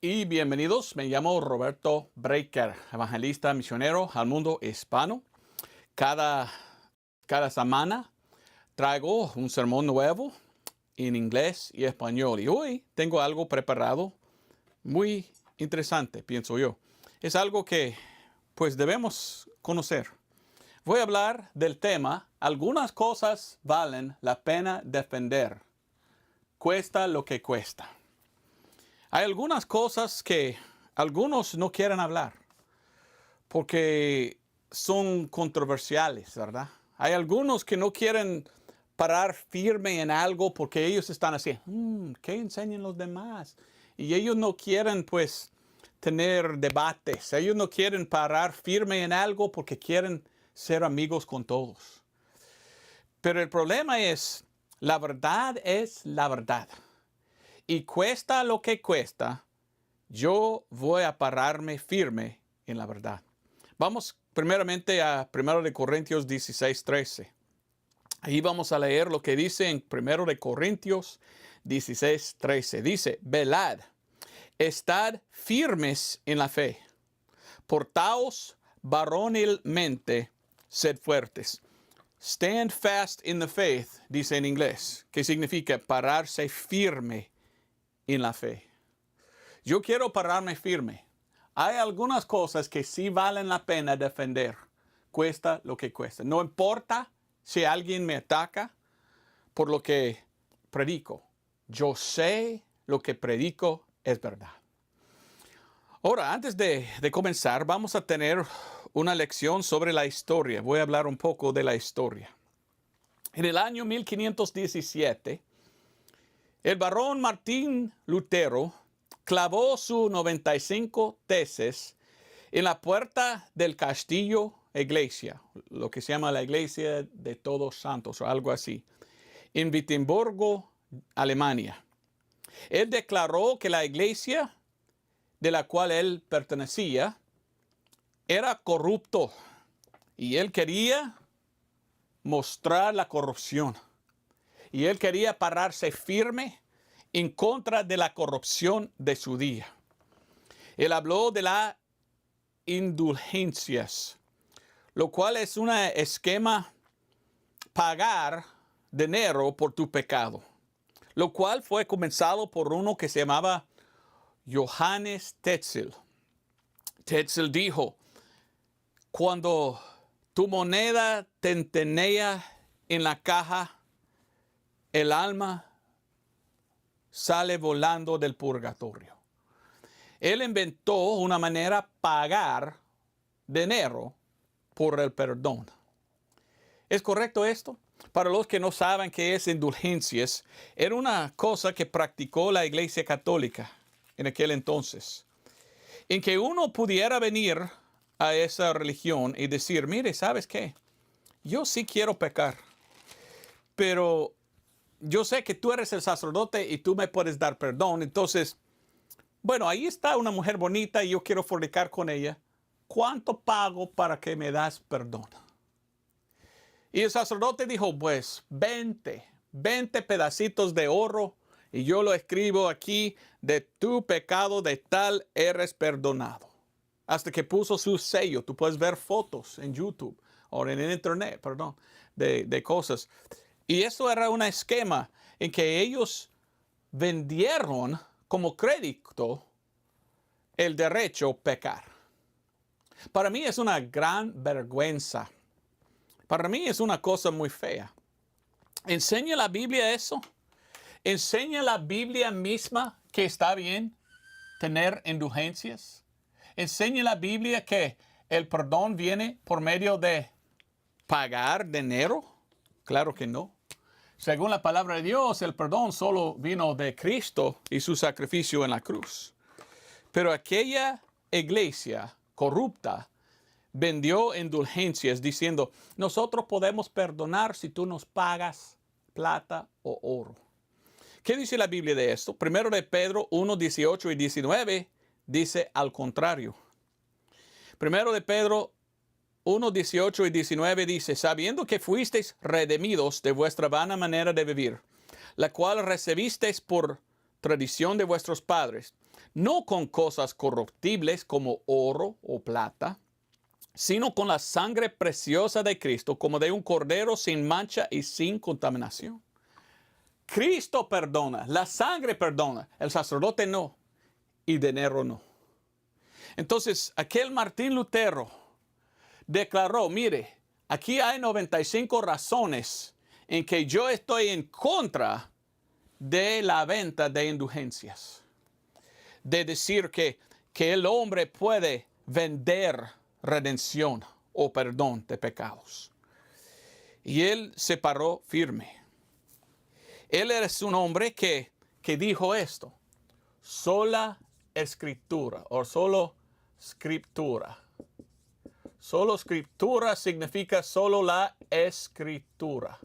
y bienvenidos. Me llamo Roberto Breaker, evangelista misionero al mundo hispano. Cada semana traigo un sermón nuevo en inglés y español. Y hoy tengo algo preparado muy interesante, pienso yo. Es algo que pues debemos conocer. Voy a hablar del tema: algunas cosas valen la pena defender, cuesta lo que cuesta. Hay algunas cosas que algunos no quieren hablar porque son controversiales, ¿verdad? Hay algunos que no quieren parar firme en algo porque ellos están así, ¿qué enseñan los demás? Y ellos no quieren, pues, tener debates. Ellos no quieren parar firme en algo porque quieren ser amigos con todos. Pero el problema es, la verdad es la verdad. Y cuesta lo que cuesta, yo voy a pararme firme en la verdad. Vamos primeramente a 1 Corintios 16:13. Ahí vamos a leer lo que dice en 1 Corintios 16:13. Dice: velad, estad firmes en la fe, portaos varonilmente, sed fuertes. Stand fast in the faith, dice en inglés, que significa pararse firme en la fe. Yo quiero pararme firme. Hay algunas cosas que sí valen la pena defender, cuesta lo que cuesta. No importa si alguien me ataca por lo que predico. Yo sé lo que predico es verdad. Ahora, antes de comenzar, vamos a tener una lección sobre la historia. Voy a hablar un poco de la historia. En el año 1517, el varón Martín Lutero clavó sus 95 tesis en la puerta del castillo iglesia, lo que se llama la iglesia de Todos Santos o algo así, en Wittenbergo, Alemania. Él declaró que la iglesia de la cual él pertenecía era corrupto y él quería mostrar la corrupción. Y él quería pararse firme en contra de la corrupción de su día. Él habló de las indulgencias, lo cual es un esquema pagar dinero por tu pecado, lo cual fue comenzado por uno que se llamaba Johannes Tetzel. Tetzel dijo: cuando tu moneda tentenea en la caja, el alma sale volando del purgatorio. Él inventó una manera de pagar dinero por el perdón. ¿Es correcto esto? Para los que no saben qué es indulgencias, era una cosa que practicó la Iglesia Católica en aquel entonces, en que uno pudiera venir a esa religión y decir: mire, ¿sabes qué? Yo sí quiero pecar, pero yo sé que tú eres el sacerdote y tú me puedes dar perdón. Entonces, bueno, ahí está una mujer bonita y yo quiero fornicar con ella. ¿Cuánto pago para que me das perdón? Y el sacerdote dijo: pues 20 pedacitos de oro y yo lo escribo aquí: de tu pecado de tal eres perdonado. Hasta que puso su sello. Tú puedes ver fotos en YouTube o en el internet, de cosas. Y eso era un esquema en que ellos vendieron como crédito el derecho a pecar. Para mí es una gran vergüenza. Para mí es una cosa muy fea. ¿Enseña la Biblia eso? ¿Enseña la Biblia misma que está bien tener indulgencias? ¿Enseña la Biblia que el perdón viene por medio de pagar dinero? Claro que no. Según la palabra de Dios, el perdón solo vino de Cristo y su sacrificio en la cruz. Pero aquella iglesia corrupta vendió indulgencias diciendo: nosotros podemos perdonar si tú nos pagas plata o oro. ¿Qué dice la Biblia de esto? Primero de Pedro 1, 18 y 19 dice al contrario. Primero de Pedro 1, 18 y 19 dice: sabiendo que fuisteis redimidos de vuestra vana manera de vivir, la cual recibisteis por tradición de vuestros padres, no con cosas corruptibles como oro o plata, sino con la sangre preciosa de Cristo, como de un cordero sin mancha y sin contaminación. Cristo perdona, la sangre perdona, el sacerdote no, y dinero no. Entonces, aquel Martín Lutero declaró, mire, aquí hay 95 razones en que yo estoy en contra de la venta de indulgencias. De decir que el hombre puede vender redención o perdón de pecados. Y él se paró firme. Él es un hombre que dijo esto: sola escritura o solo escritura. Solo escritura significa solo la escritura.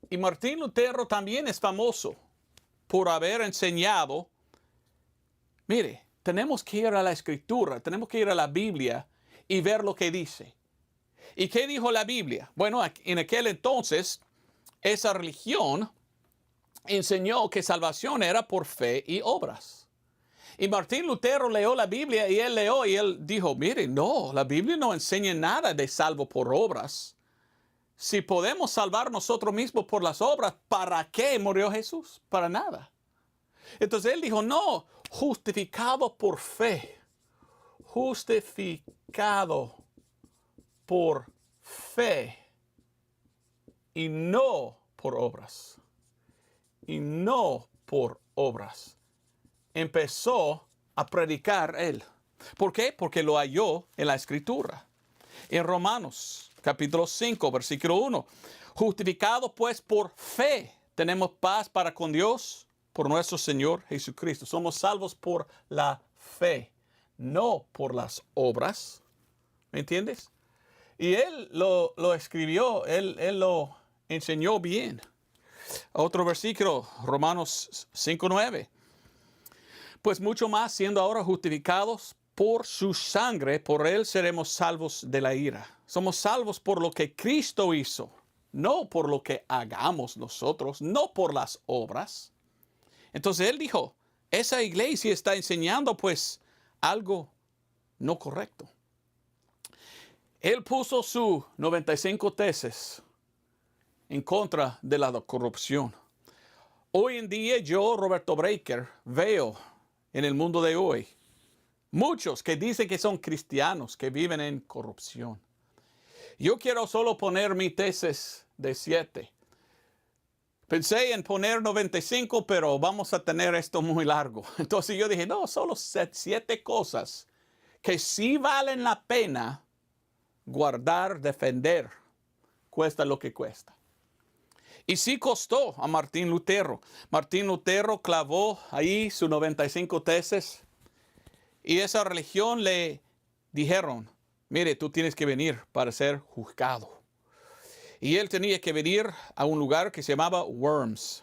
Y Martín Lutero también es famoso por haber enseñado, mire, tenemos que ir a la escritura, tenemos que ir a la Biblia y ver lo que dice. ¿Y qué dijo la Biblia? Bueno, en aquel entonces, esa religión enseñó que salvación era por fe y obras. Y Martín Lutero leyó la Biblia y él dijo, mire, no, la Biblia no enseña nada de salvo por obras. Si podemos salvar nosotros mismos por las obras, ¿para qué murió Jesús? Para nada. Entonces él dijo, no, justificado por fe. Justificado por fe y no por obras. Y no por obras. Empezó a predicar él. ¿Por qué? Porque lo halló en la Escritura. En Romanos, capítulo 5, versículo 1. Justificados pues por fe, tenemos paz para con Dios por nuestro Señor Jesucristo. Somos salvos por la fe, no por las obras. ¿Me entiendes? Y él lo escribió, él lo enseñó bien. Otro versículo, Romanos 5:9. Pues mucho más, siendo ahora justificados por su sangre, por él seremos salvos de la ira. Somos salvos por lo que Cristo hizo, no por lo que hagamos nosotros, no por las obras. Entonces él dijo, esa iglesia está enseñando pues algo no correcto. Él puso sus 95 tesis en contra de la corrupción. Hoy en día yo, Roberto Breaker, veo en el mundo de hoy muchos que dicen que son cristianos, que viven en corrupción. Yo quiero solo poner mi tesis de 7. Pensé en poner 95, pero vamos a tener esto muy largo. Entonces yo dije, no, solo 7 cosas que sí valen la pena guardar, defender, cuesta lo que cuesta. Y sí costó a Martín Lutero. Martín Lutero clavó ahí sus 95 tesis y esa religión le dijeron, mire, tú tienes que venir para ser juzgado. Y él tenía que venir a un lugar que se llamaba Worms,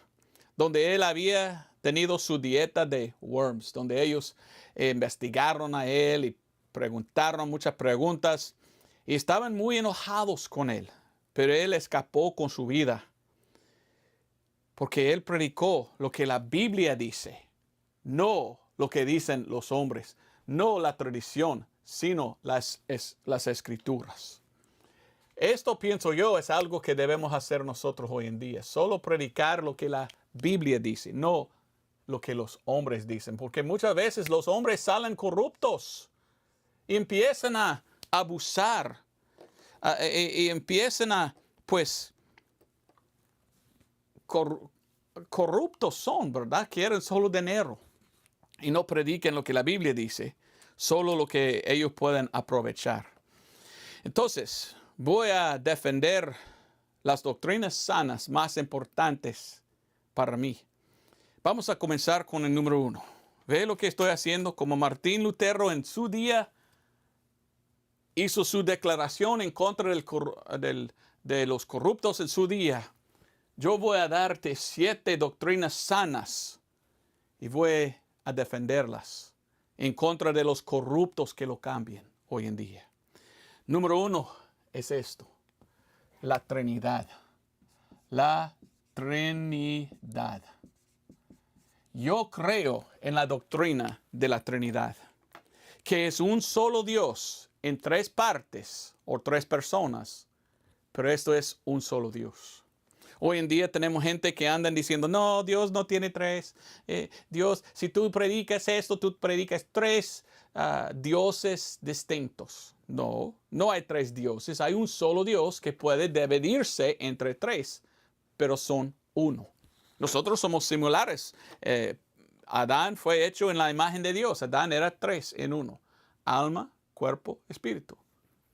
donde él había tenido su dieta de worms, donde ellos investigaron a él y preguntaron muchas preguntas y estaban muy enojados con él, pero él escapó con su vida porque él predicó lo que la Biblia dice, no lo que dicen los hombres, no la tradición, sino las escrituras. Esto, pienso yo, es algo que debemos hacer nosotros hoy en día, solo predicar lo que la Biblia dice, no lo que los hombres dicen, porque muchas veces los hombres salen corruptos y empiezan a abusar y empiezan a, pues, corruptos son, ¿verdad? Quieren solo dinero y no prediquen lo que la Biblia dice, solo lo que ellos pueden aprovechar. Entonces, voy a defender las doctrinas sanas más importantes para mí. Vamos a comenzar con el número 1. Ve lo que estoy haciendo. Como Martín Lutero en su día hizo su declaración en contra de los corruptos en su día, yo voy a darte 7 doctrinas sanas y voy a defenderlas en contra de los corruptos que lo cambien hoy en día. Número 1 es esto: la Trinidad. La Trinidad. Yo creo en la doctrina de la Trinidad, que es un solo Dios en tres partes o tres personas, pero esto es un solo Dios. Hoy en día tenemos gente que andan diciendo, no, Dios no tiene tres. Dios, si tú predicas esto, tú predicas tres dioses distintos. No, no hay tres dioses. Hay un solo Dios que puede dividirse entre tres, pero son uno. Nosotros somos similares. Adán fue hecho en la imagen de Dios. Adán era tres en uno. Alma, cuerpo, espíritu.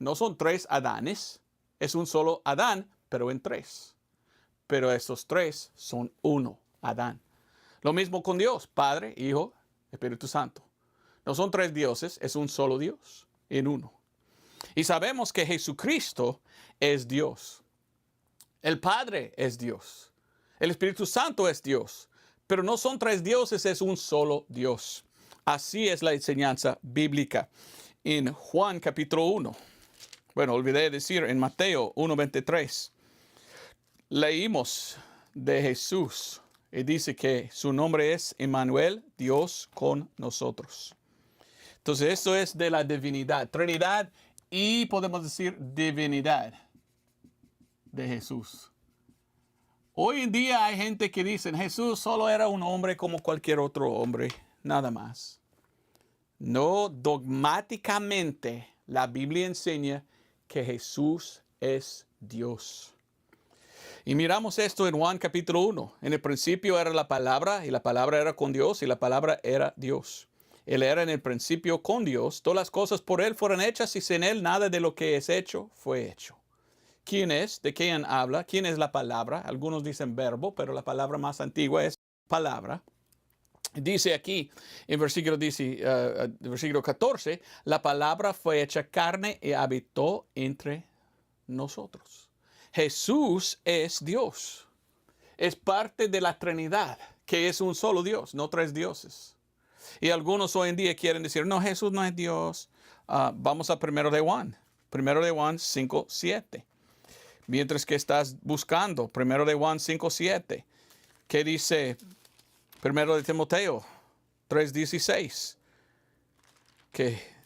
No son tres Adanes. Es un solo Adán, pero en tres. Pero estos tres son uno, Adán. Lo mismo con Dios, Padre, Hijo, Espíritu Santo. No son tres dioses, es un solo Dios, en uno. Y sabemos que Jesucristo es Dios. El Padre es Dios. El Espíritu Santo es Dios. Pero no son tres dioses, es un solo Dios. Así es la enseñanza bíblica. En Juan capítulo 1. Bueno, olvidé decir en Mateo 1:23. Leímos de Jesús y dice que su nombre es Emmanuel, Dios con nosotros. Entonces, esto es de la divinidad, Trinidad y podemos decir divinidad de Jesús. Hoy en día hay gente que dice, Jesús solo era un hombre como cualquier otro hombre, nada más. No, dogmáticamente la Biblia enseña que Jesús es Dios. Y miramos esto en Juan capítulo 1. En el principio era la palabra, y la palabra era con Dios, y la palabra era Dios. Él era en el principio con Dios. Todas las cosas por Él fueron hechas, y sin Él nada de lo que es hecho fue hecho. ¿Quién es? ¿De quién habla? ¿Quién es la palabra? Algunos dicen verbo, pero la palabra más antigua es palabra. Dice aquí, en versículo 14, la palabra fue hecha carne y habitó entre nosotros. Jesús es Dios. Es parte de la Trinidad, que es un solo Dios, no tres dioses. Y algunos hoy en día quieren decir, no, Jesús no es Dios. Vamos a 1 de Juan. 1 de Juan 5:7. Mientras que estás buscando 1 de Juan 5:7. ¿Qué dice 1 de Timoteo 3:16? Que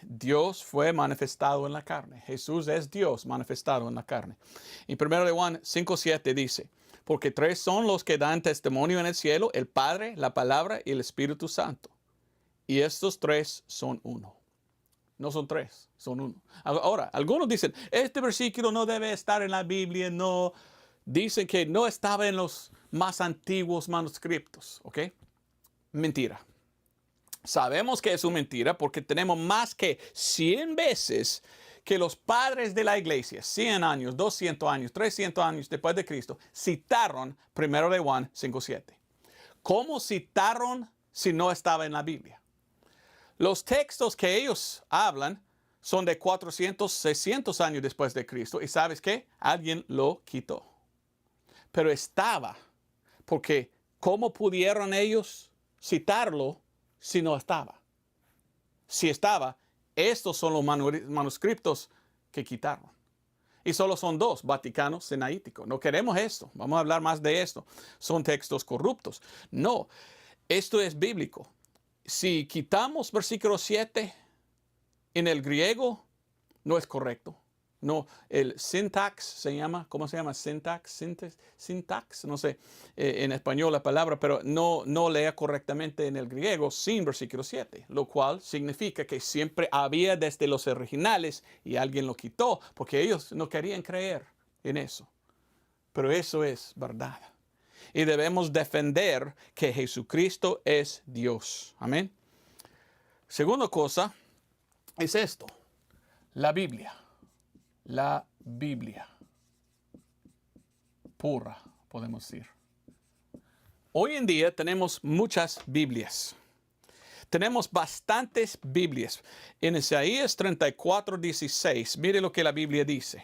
Dios fue manifestado en la carne. Jesús es Dios manifestado en la carne. Y 1 de Juan 5:7 dice, porque tres son los que dan testimonio en el cielo, el Padre, la palabra y el Espíritu Santo. Y estos tres son uno. No son tres, son uno. Ahora, algunos dicen, este versículo no debe estar en la Biblia, no. Dicen que no estaba en los más antiguos manuscritos, ¿ok? Mentira. Sabemos que es una mentira porque tenemos más que 100 veces que los padres de la iglesia, 100 años, 200 años, 300 años después de Cristo, citaron 1 de Juan 5:7. ¿Cómo citaron si no estaba en la Biblia? Los textos que ellos hablan son de 400, 600 años después de Cristo. ¿Y sabes qué? Alguien lo quitó. Pero estaba, porque ¿cómo pudieron ellos citarlo si no estaba? Si estaba, estos son los manuscritos que quitaron. Y solo son dos, Vaticano, Sinaítico. No queremos esto. Vamos a hablar más de esto. Son textos corruptos. No, esto es bíblico. Si quitamos versículo 7 en el griego, no es correcto. No, el syntax se llama, ¿cómo se llama? Syntax, no sé en español la palabra, pero no lea correctamente en el griego sin versículo 7, lo cual significa que siempre había desde los originales y alguien lo quitó porque ellos no querían creer en eso. Pero eso es verdad. Y debemos defender que Jesucristo es Dios. Amén. Segunda cosa es esto, la Biblia. La Biblia pura, podemos decir. Hoy en día tenemos muchas Biblias. Tenemos bastantes Biblias. En Isaías 34:16, mire lo que la Biblia dice.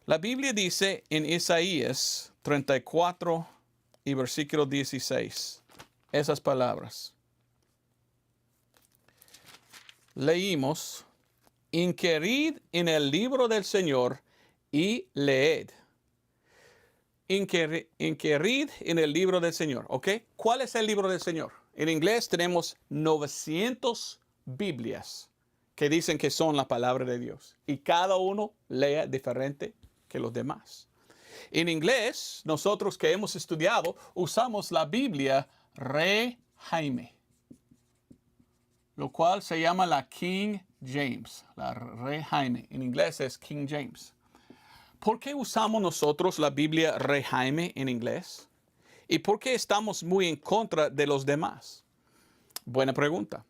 La Biblia dice en Isaías 34 y versículo 16, esas palabras. Leímos, inquirid en el libro del Señor y leed. inquirid en el libro del Señor, ¿ok? ¿Cuál es el libro del Señor? En inglés tenemos 900 Biblias que dicen que son la palabra de Dios. Y cada uno lee diferente que los demás. En inglés, nosotros que hemos estudiado, usamos la Biblia Rey Jaime, lo cual se llama la King James, la Rey Jaime. En inglés es King James. ¿Por qué usamos nosotros la Biblia Rey Jaime en inglés? ¿Y por qué estamos muy en contra de los demás? Buena pregunta.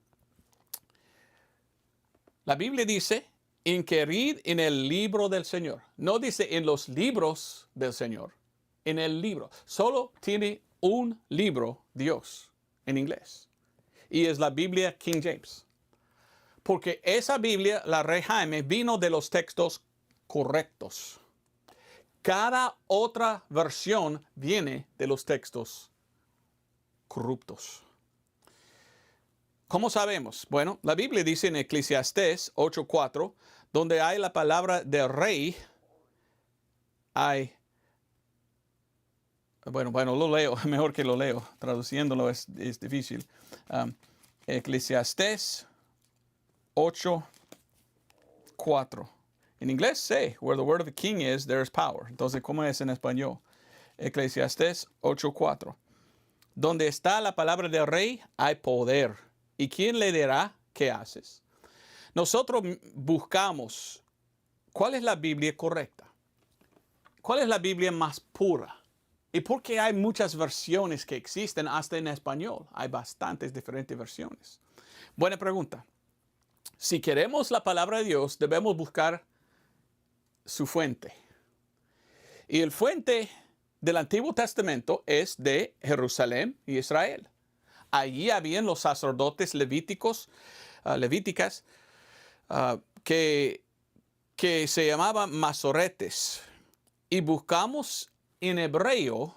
La Biblia dice, inquirid en el libro del Señor. No dice en los libros del Señor, en el libro. Solo tiene un libro Dios en inglés. Y es la Biblia King James. Porque esa Biblia, la Rey Jaime, vino de los textos correctos. Cada otra versión viene de los textos corruptos. ¿Cómo sabemos? Bueno, la Biblia dice en Eclesiastés 8:4, donde hay la palabra de rey, hay... Bueno, lo leo, mejor que lo leo. Traduciéndolo es difícil. Eclesiastés 8:4. En inglés sé, where the word of the king is, there is power. Entonces, ¿cómo es en español? Eclesiastés 8:4. Donde está la palabra del rey, hay poder. ¿Y quién le dirá qué haces? Nosotros buscamos cuál es la Biblia correcta. ¿Cuál es la Biblia más pura? ¿Y por qué hay muchas versiones que existen hasta en español? Hay bastantes diferentes versiones. Buena pregunta. Si queremos la palabra de Dios, debemos buscar su fuente. Y el fuente del Antiguo Testamento es de Jerusalén y Israel. Allí habían los sacerdotes levíticas, que se llamaban masoretes. Y buscamos en hebreo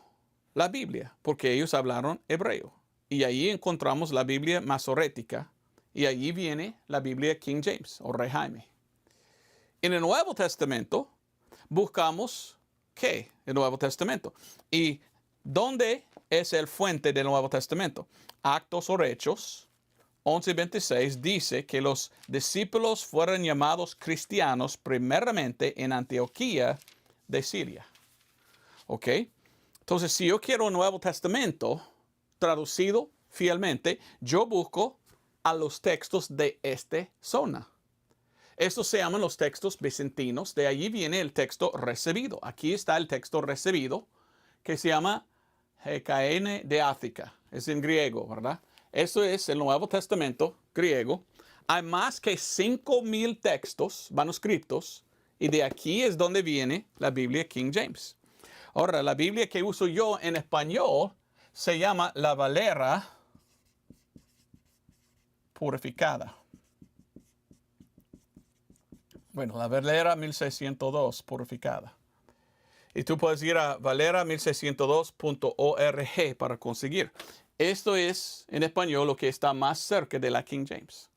la Biblia, porque ellos hablaron hebreo. Y allí encontramos la Biblia masorética. Y allí viene la Biblia King James o Rey Jaime. En el Nuevo Testamento buscamos ¿qué? El Nuevo Testamento. ¿Y dónde es el fuente del Nuevo Testamento? Actos o Hechos 11:26 dice que los discípulos fueron llamados cristianos primeramente en Antioquía de Siria. ¿Ok? Entonces, si yo quiero un Nuevo Testamento traducido fielmente, yo busco a los textos de esta zona. Estos se llaman los textos bizantinos. De allí viene el texto recibido. Aquí está el texto recibido que se llama Hekaene de Ática. Es en griego, ¿verdad? Esto es el Nuevo Testamento griego. Hay más que 5,000 textos, manuscritos, y de aquí es donde viene la Biblia King James. Ahora, la Biblia que uso yo en español se llama la Valera purificada. Bueno, la Valera 1602 purificada. Y tú puedes ir a valera1602.org para conseguir. Esto es en español lo que está más cerca de la King James.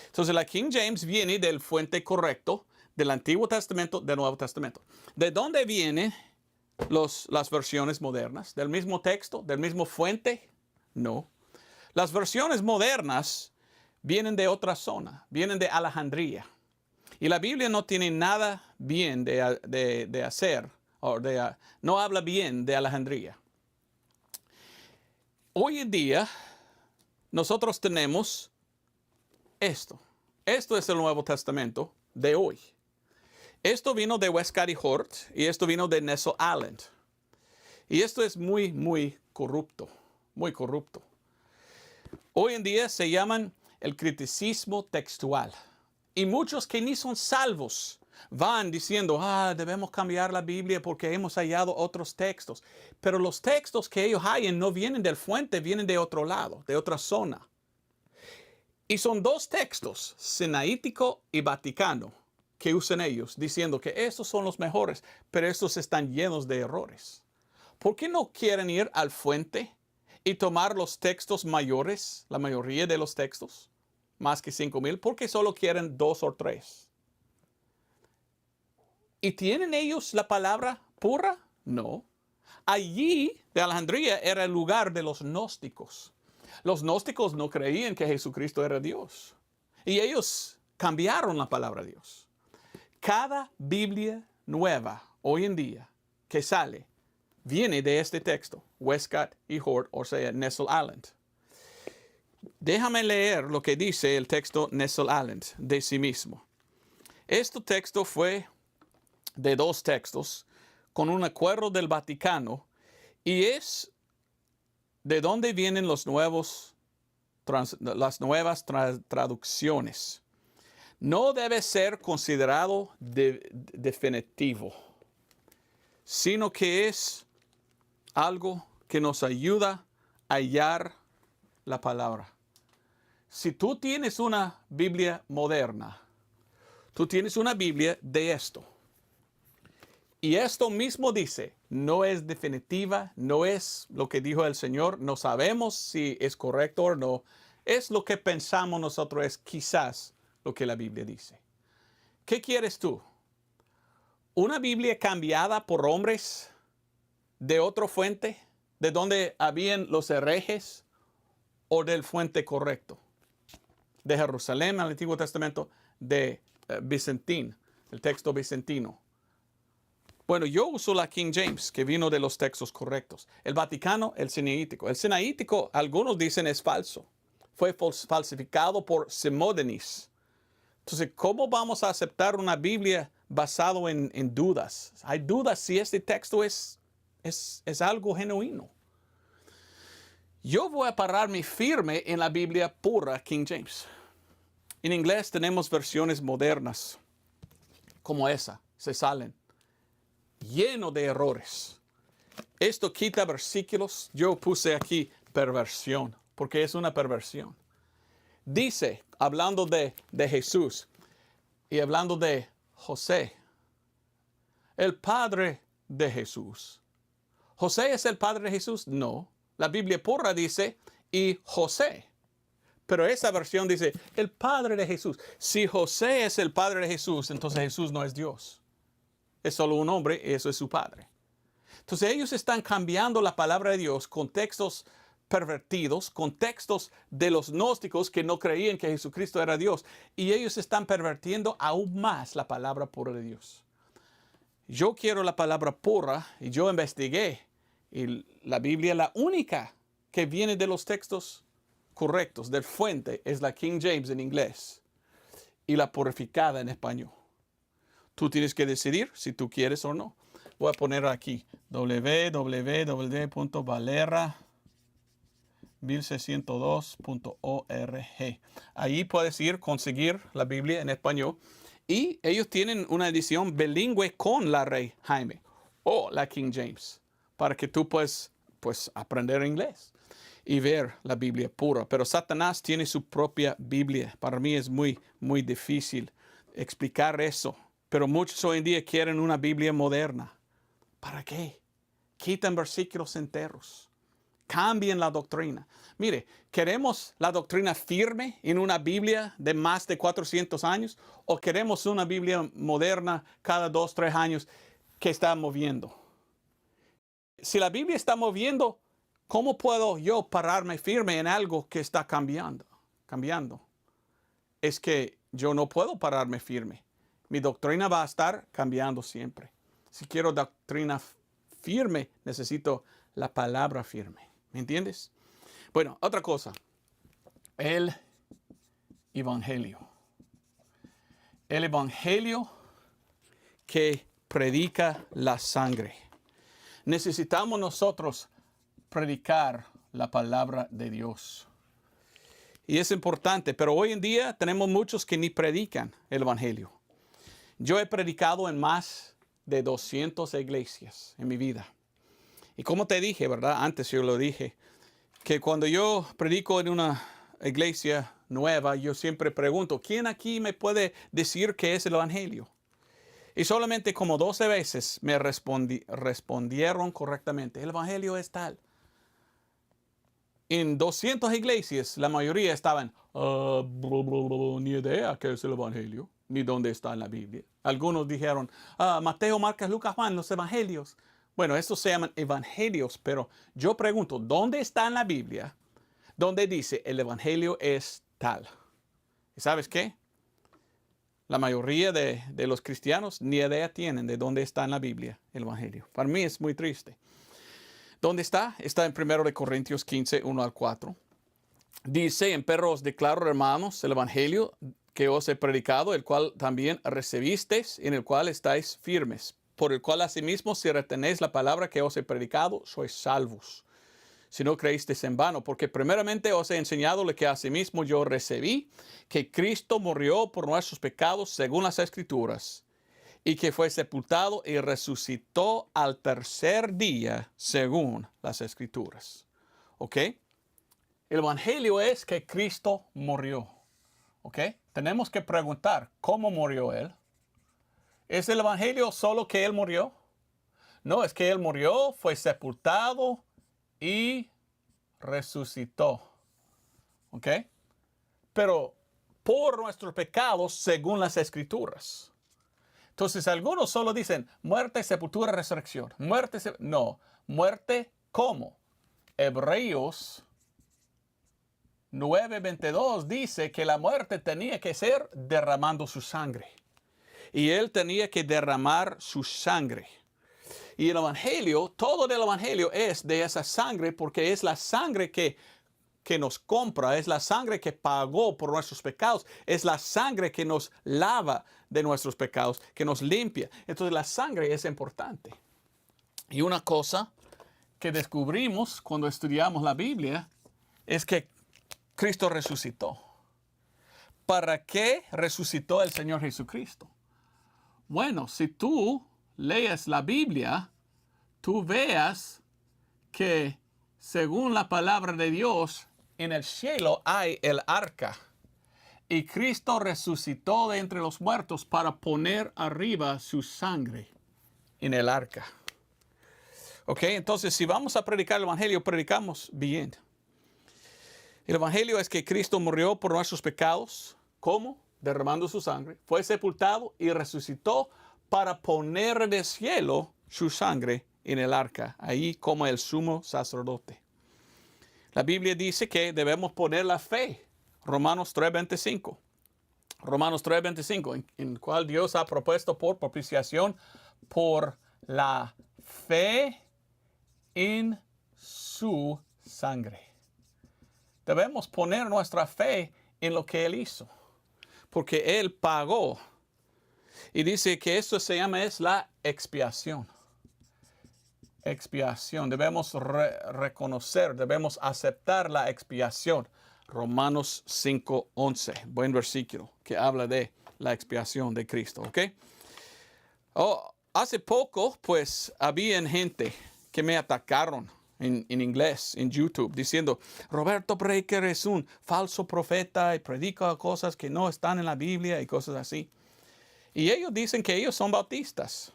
Entonces la King James viene del fuente correcto del Antiguo Testamento, del Nuevo Testamento. ¿De dónde vienen las versiones modernas? ¿Del mismo texto? ¿Del mismo fuente? No. Las versiones modernas vienen de otra zona, vienen de Alejandría. Y la Biblia no tiene nada bien de hacer, no habla bien de Alejandría. Hoy en día, nosotros tenemos esto. Esto es el Nuevo Testamento de hoy. Esto vino de Westcott Hort y esto vino de Nestle Island. Y esto es muy, muy corrupto, muy corrupto. Hoy en día se llaman el criticismo textual. Y muchos que ni son salvos van diciendo, debemos cambiar la Biblia porque hemos hallado otros textos. Pero los textos que ellos hallan no vienen del fuente, vienen de otro lado, de otra zona. Y son dos textos, Sinaítico y Vaticano, que usan ellos, diciendo que estos son los mejores, pero estos están llenos de errores. ¿Por qué no quieren ir al fuente y tomar los textos mayores, la mayoría de los textos? Más que 5,000, porque solo quieren 2 o 3. ¿Y tienen ellos la palabra pura? No. Allí, de Alejandría, era el lugar de los gnósticos. Los gnósticos no creían que Jesucristo era Dios. Y ellos cambiaron la palabra de Dios. Cada Biblia nueva hoy en día que sale viene de este texto, Westcott y Hort, o sea, Nestle-Aland. Déjame leer lo que dice el texto Nestle-Aland de sí mismo. Este texto fue de dos textos con un acuerdo del Vaticano y es de donde vienen las nuevas traducciones. No debe ser considerado definitivo, sino que es algo que nos ayuda a hallar la palabra. Si tú tienes una Biblia moderna, tú tienes una Biblia de esto. Y esto mismo dice, no es definitiva, no es lo que dijo el Señor, no sabemos si es correcto o no. Es lo que pensamos nosotros, es quizás lo que la Biblia dice. ¿Qué quieres tú? ¿Una Biblia cambiada por hombres de otra fuente, de donde habían los herejes, o del fuente correcto? De Jerusalén, al Antiguo Testamento, de Bizantín, el texto bizantino. Bueno, yo uso la King James, que vino de los textos correctos. El Vaticano, el Sinaítico. El Sinaítico, algunos dicen, es falso. Fue falsificado por Simódenis. Entonces, ¿cómo vamos a aceptar una Biblia basada en dudas? Hay dudas si este texto es algo genuino. Yo voy a pararme firme en la Biblia pura King James. En inglés tenemos versiones modernas, como esa, se salen, lleno de errores. Esto quita versículos. Yo puse aquí perversión, porque es una perversión. Dice, hablando de Jesús y hablando de José, el padre de Jesús. ¿José es el padre de Jesús? No. La Biblia pura dice, y José. Pero esa versión dice, el padre de Jesús. Si José es el padre de Jesús, entonces Jesús no es Dios. Es solo un hombre y eso es su padre. Entonces ellos están cambiando la palabra de Dios con textos pervertidos, con textos de los gnósticos que no creían que Jesucristo era Dios. Y ellos están pervirtiendo aún más la palabra pura de Dios. Yo quiero la palabra pura y yo investigué. Y la Biblia, la única que viene de los textos correctos, del fuente, es la King James en inglés y la purificada en español. Tú tienes que decidir si tú quieres o no. Voy a poner aquí www.valera1602.org. Ahí puedes ir a conseguir la Biblia en español. Y ellos tienen una edición bilingüe con la Rey Jaime o la King James, para que tú puedas aprender inglés y ver la Biblia pura. Pero Satanás tiene su propia Biblia. Para mí es muy, muy difícil explicar eso. Pero muchos hoy en día quieren una Biblia moderna. ¿Para qué? Quitan versículos enteros. Cambien la doctrina. Mire, ¿queremos la doctrina firme en una Biblia de más de 400 años? ¿O queremos una Biblia moderna cada 2, 3 años que está moviendo? Si la Biblia está moviendo, ¿cómo puedo yo pararme firme en algo que está cambiando? Es que yo no puedo pararme firme. Mi doctrina va a estar cambiando siempre. Si quiero doctrina firme, necesito la palabra firme. ¿Me entiendes? Bueno, otra cosa. El Evangelio. El Evangelio que predica la sangre. Necesitamos nosotros predicar la palabra de Dios. Y es importante, pero hoy en día tenemos muchos que ni predican el Evangelio. Yo he predicado en más de 200 iglesias en mi vida. Y como te dije, ¿verdad? Antes yo lo dije, que cuando yo predico en una iglesia nueva, yo siempre pregunto, ¿quién aquí me puede decir qué es el Evangelio? Y solamente como 12 veces me respondieron correctamente. El Evangelio es tal. En 200 iglesias, la mayoría estaban, ni idea qué es el Evangelio, ni dónde está en la Biblia. Algunos dijeron, Mateo, Marcos, Lucas, Juan, los Evangelios. Bueno, estos se llaman evangelios, pero yo pregunto, ¿dónde está en la Biblia donde dice el evangelio es tal? ¿Y sabes qué? La mayoría de los cristianos ni idea tienen de dónde está en la Biblia el evangelio. Para mí es muy triste. ¿Dónde está? Está en 1 Corintios 15, 1 al 4. Dice, empero os declaro, hermanos, el evangelio que os he predicado, el cual también recibisteis, en el cual estáis firmes, por el cual asimismo, si retenéis la palabra que os he predicado, sois salvos. Si no creísteis en vano, porque primeramente os he enseñado lo que asimismo yo recibí, que Cristo murió por nuestros pecados según las Escrituras, y que fue sepultado y resucitó al tercer día según las Escrituras. ¿Ok? El evangelio es que Cristo murió. ¿Ok? Tenemos que preguntar, ¿cómo murió Él? ¿Es el evangelio solo que Él murió? No, es que Él murió, fue sepultado y resucitó. ¿Ok? Pero por nuestros pecados según las Escrituras. Entonces algunos solo dicen muerte, sepultura, resurrección. No, muerte ¿cómo? Hebreos 9:22 dice que la muerte tenía que ser derramando su sangre. Y Él tenía que derramar su sangre. Y el evangelio, todo del evangelio es de esa sangre porque es la sangre que nos compra, es la sangre que pagó por nuestros pecados, es la sangre que nos lava de nuestros pecados, que nos limpia. Entonces la sangre es importante. Y una cosa que descubrimos cuando estudiamos la Biblia es que Cristo resucitó. ¿Para qué resucitó el Señor Jesucristo? Bueno, si tú lees la Biblia, tú veas que según la palabra de Dios, en el cielo hay el arca. Y Cristo resucitó de entre los muertos para poner arriba su sangre en el arca. Ok, entonces si vamos a predicar el evangelio, predicamos bien. El evangelio es que Cristo murió por nuestros pecados. ¿Cómo? Derramando su sangre. Fue sepultado y resucitó para poner en el cielo su sangre en el arca, ahí como el sumo sacerdote. La Biblia dice que debemos poner la fe. Romanos 3:25. Romanos 3:25, en el cual Dios ha propuesto por propiciación por la fe en su sangre. Debemos poner nuestra fe en lo que Él hizo, porque Él pagó. Y dice que esto se llama es la expiación. Expiación. Debemos reconocer, debemos aceptar la expiación. Romanos 5:11, buen versículo que habla de la expiación de Cristo, ¿ok? Hace poco, pues, había gente que me atacaron en inglés, en YouTube, diciendo, Roberto Breaker es un falso profeta y predica cosas que no están en la Biblia y cosas así. Y ellos dicen que ellos son bautistas,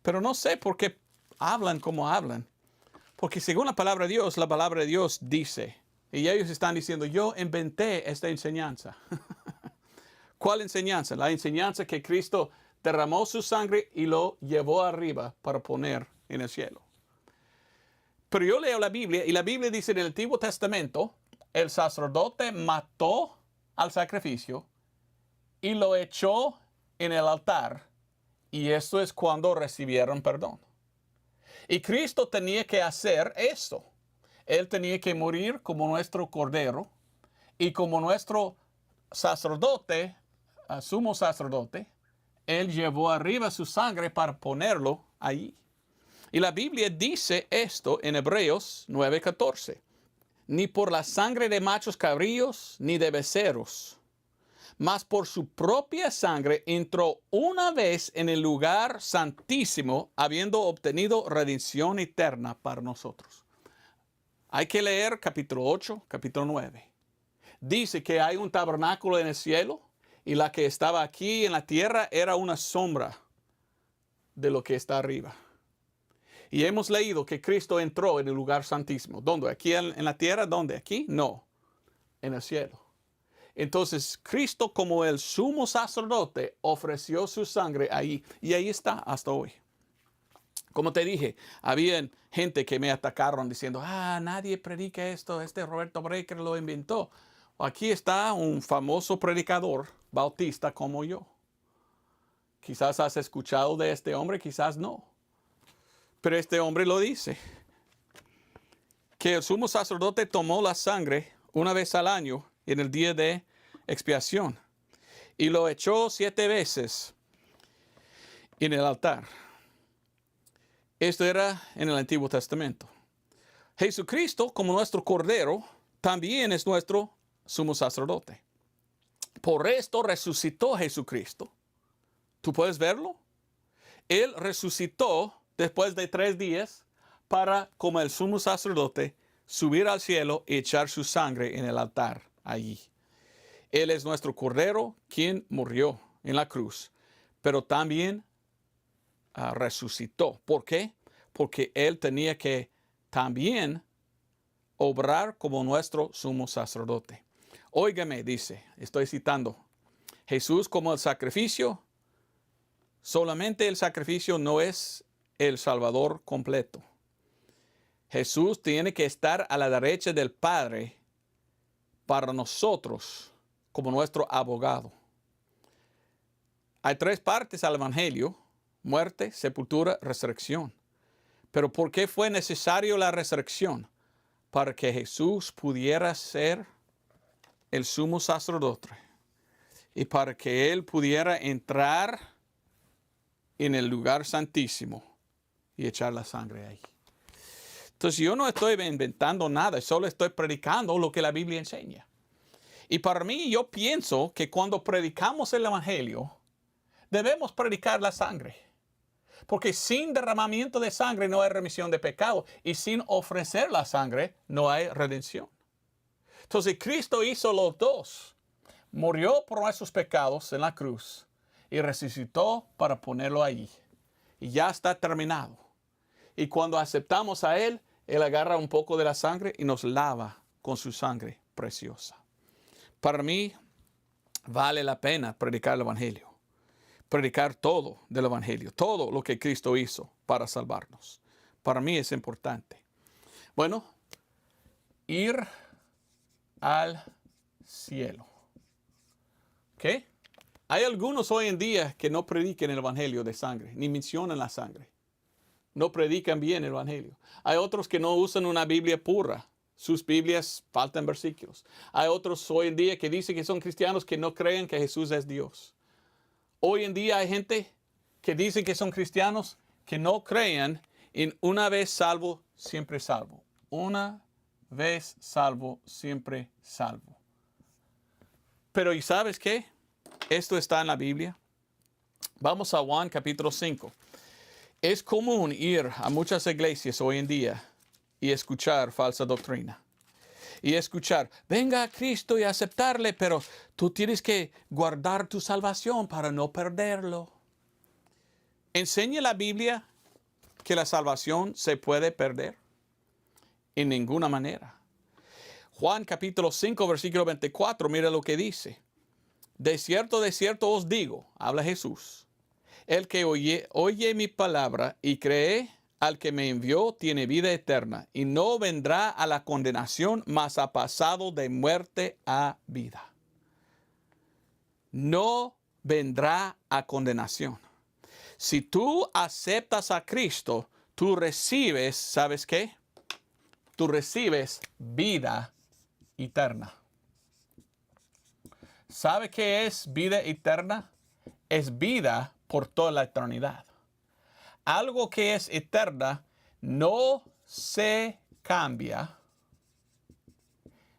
pero no sé por qué hablan como hablan. Porque según la palabra de Dios dice, y ellos están diciendo, yo inventé esta enseñanza. ¿Cuál enseñanza? La enseñanza que Cristo derramó su sangre y lo llevó arriba para poner en el cielo. Pero yo leo la Biblia y la Biblia dice en el Antiguo Testamento, el sacerdote mató al sacrificio y lo echó en el altar. Y eso es cuando recibieron perdón. Y Cristo tenía que hacer esto. Él tenía que morir como nuestro cordero y como nuestro sacerdote, sumo sacerdote, Él llevó arriba su sangre para ponerlo allí. Y la Biblia dice esto en Hebreos 9:14. Ni por la sangre de machos cabríos ni de becerros, mas por su propia sangre entró una vez en el lugar santísimo, habiendo obtenido redención eterna para nosotros. Hay que leer capítulo 8, capítulo 9. Dice que hay un tabernáculo en el cielo y la que estaba aquí en la tierra era una sombra de lo que está arriba. Y hemos leído que Cristo entró en el lugar santísimo. ¿Dónde? ¿Aquí en la tierra? ¿Dónde? ¿Aquí? No, en el cielo. Entonces, Cristo como el sumo sacerdote ofreció su sangre ahí. Y ahí está hasta hoy. Como te dije, había gente que me atacaron diciendo, nadie predica esto, este Roberto Breaker lo inventó. Aquí está un famoso predicador bautista como yo. Quizás has escuchado de este hombre, quizás no. Pero este hombre lo dice, que el sumo sacerdote tomó la sangre una vez al año en el día de expiación y lo echó 7 veces en el altar. Esto era en el Antiguo Testamento. Jesucristo, como nuestro Cordero, también es nuestro sumo sacerdote. Por esto resucitó Jesucristo. ¿Tú puedes verlo? Él resucitó después de 3 días para, como el sumo sacerdote, subir al cielo y echar su sangre en el altar allí. Él es nuestro Cordero, quien murió en la cruz, pero también resucitó. ¿Por qué? Porque Él tenía que también obrar como nuestro sumo sacerdote. Óigame, dice, estoy citando, Jesús como el sacrificio, solamente el sacrificio no es el Salvador completo. Jesús tiene que estar a la derecha del Padre para nosotros como nuestro abogado. Hay 3 partes al Evangelio: muerte, sepultura, resurrección. Pero ¿por qué fue necesario la resurrección? Para que Jesús pudiera ser el sumo sacerdote y para que Él pudiera entrar en el lugar santísimo y echar la sangre ahí. Entonces yo no estoy inventando nada, solo estoy predicando lo que la Biblia enseña. Y para mí, yo pienso que cuando predicamos el Evangelio, debemos predicar la sangre. Porque sin derramamiento de sangre no hay remisión de pecado. Y sin ofrecer la sangre no hay redención. Entonces Cristo hizo los dos. Murió por nuestros pecados en la cruz y resucitó para ponerlo allí. Y ya está terminado. Y cuando aceptamos a Él, Él agarra un poco de la sangre y nos lava con su sangre preciosa. Para mí, vale la pena predicar el Evangelio. Predicar todo del Evangelio, todo lo que Cristo hizo para salvarnos. Para mí es importante. Bueno, ir al cielo. ¿Ok? Hay algunos hoy en día que no predican el Evangelio de sangre, ni mencionan la sangre. No predican bien el Evangelio. Hay otros que no usan una Biblia pura. Sus Biblias faltan versículos. Hay otros hoy en día que dicen que son cristianos que no creen que Jesús es Dios. Hoy en día hay gente que dice que son cristianos que no creen en una vez salvo, siempre salvo. Una vez salvo, siempre salvo. Pero ¿y sabes qué? Esto está en la Biblia. Vamos a Juan capítulo 5. Es común ir a muchas iglesias hoy en día y escuchar falsa doctrina. Y escuchar, venga a Cristo y aceptarle, pero tú tienes que guardar tu salvación para no perderlo. ¿Enseña la Biblia que la salvación se puede perder? En ninguna manera. Juan capítulo 5, versículo 24, mira lo que dice. De cierto os digo, habla Jesús, el que oye mi palabra y cree al que me envió tiene vida eterna y no vendrá a la condenación, mas ha pasado de muerte a vida. No vendrá a condenación. Si tú aceptas a Cristo, tú recibes, ¿sabes qué? Tú recibes vida eterna. ¿Sabe qué es vida eterna? Es vida por toda la eternidad. Algo que es eterna no se cambia,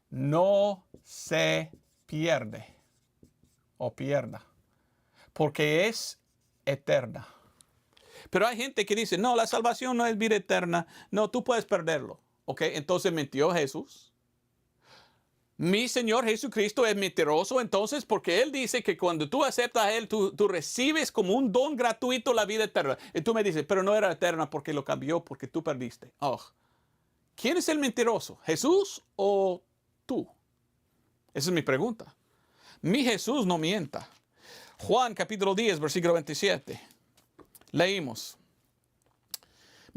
no se pierde o pierda, porque es eterna. Pero hay gente que dice, no, la salvación no es vida eterna, no, tú puedes perderlo. Ok, entonces mintió Jesús. Mi Señor Jesucristo es mentiroso entonces porque Él dice que cuando tú aceptas a Él, tú recibes como un don gratuito la vida eterna. Y tú me dices, pero no era eterna porque lo cambió, porque tú perdiste. Oh. ¿Quién es el mentiroso? ¿Jesús o tú? Esa es mi pregunta. Mi Jesús no mienta. Juan capítulo 10, versículo 27. Leímos.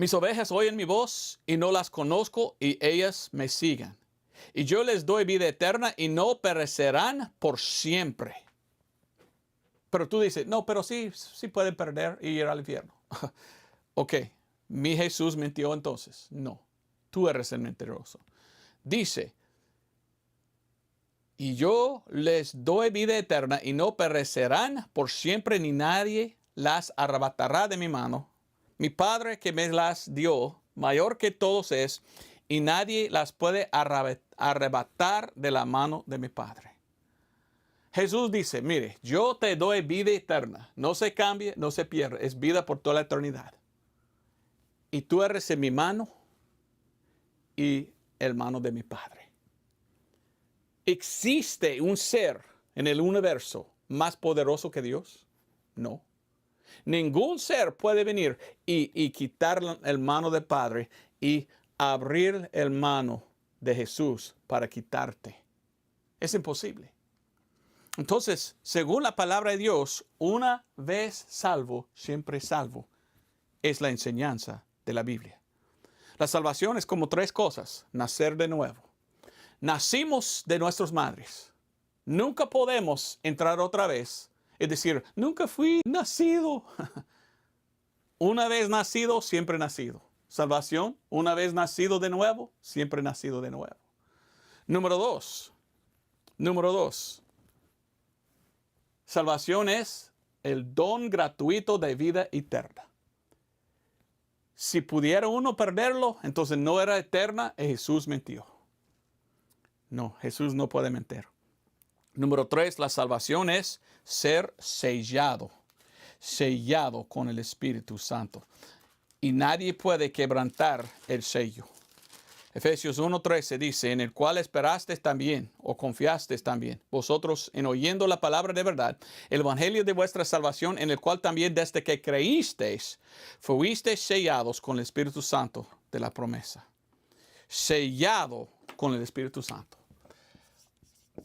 Mis ovejas oyen mi voz y no las conozco y ellas me siguen. Y yo les doy vida eterna y no perecerán por siempre. Pero tú dices, no, pero sí pueden perder y ir al infierno. Ok, mi Jesús mintió entonces. No, tú eres el mentiroso. Dice, y yo les doy vida eterna y no perecerán por siempre, ni nadie las arrebatará de mi mano. Mi Padre que me las dio, mayor que todos es, y nadie las puede arrebatar de la mano de mi Padre. Jesús dice, mire, yo te doy vida eterna. No se cambie, no se pierde. Es vida por toda la eternidad. Y tú eres en mi mano y el mano de mi Padre. ¿Existe un ser en el universo más poderoso que Dios? No. Ningún ser puede venir y quitar el mano del Padre y abrir el mano de Jesús para quitarte. Es imposible. Entonces, según la palabra de Dios, una vez salvo, siempre salvo. Es la enseñanza de la Biblia. La salvación es como tres cosas. Nacer de nuevo. Nacimos de nuestras madres. Nunca podemos entrar otra vez. Es decir, nunca fui nacido. Una vez nacido, siempre nacido. Salvación, una vez nacido de nuevo, siempre nacido de nuevo. Número dos. Salvación es el don gratuito de vida eterna. Si pudiera uno perderlo, entonces no era eterna y Jesús mintió. No, Jesús no puede mentir. Número 3, la salvación es ser sellado con el Espíritu Santo. Y nadie puede quebrantar el sello. Efesios 1:13 dice, en el cual esperasteis también, o confiasteis también, vosotros en oyendo la palabra de verdad, el evangelio de vuestra salvación, en el cual también desde que creísteis, fuisteis sellados con el Espíritu Santo de la promesa. Sellado con el Espíritu Santo.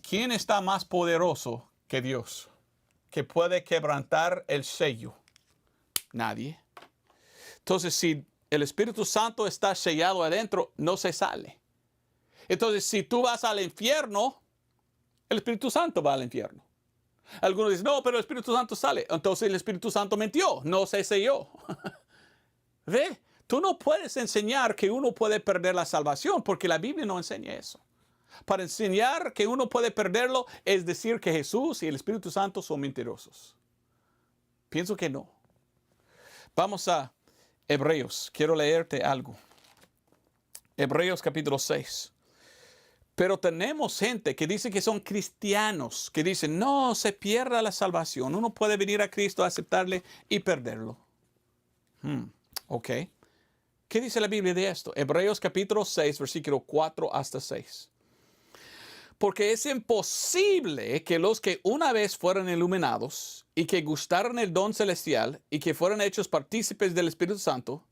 ¿Quién está más poderoso que Dios? Que puede quebrantar el sello. Nadie. Entonces, si el Espíritu Santo está sellado adentro, no se sale. Entonces, si tú vas al infierno, el Espíritu Santo va al infierno. Algunos dicen, no, pero el Espíritu Santo sale. Entonces el Espíritu Santo mintió, no se selló. ¿Ve? Tú no puedes enseñar que uno puede perder la salvación porque la Biblia no enseña eso. Para enseñar que uno puede perderlo es decir que Jesús y el Espíritu Santo son mentirosos. Pienso que no. Vamos a Hebreos. Quiero leerte algo. Hebreos capítulo 6. Pero tenemos gente que dice que son cristianos, que dicen, no se pierda la salvación. Uno puede venir a Cristo, aceptarle y perderlo. Ok. ¿Qué dice la Biblia de esto? Hebreos capítulo 6, versículo 4 hasta 6. Porque es imposible que los que una vez fueron iluminados y que gustaron el don celestial y que fueron hechos partícipes del Espíritu Santo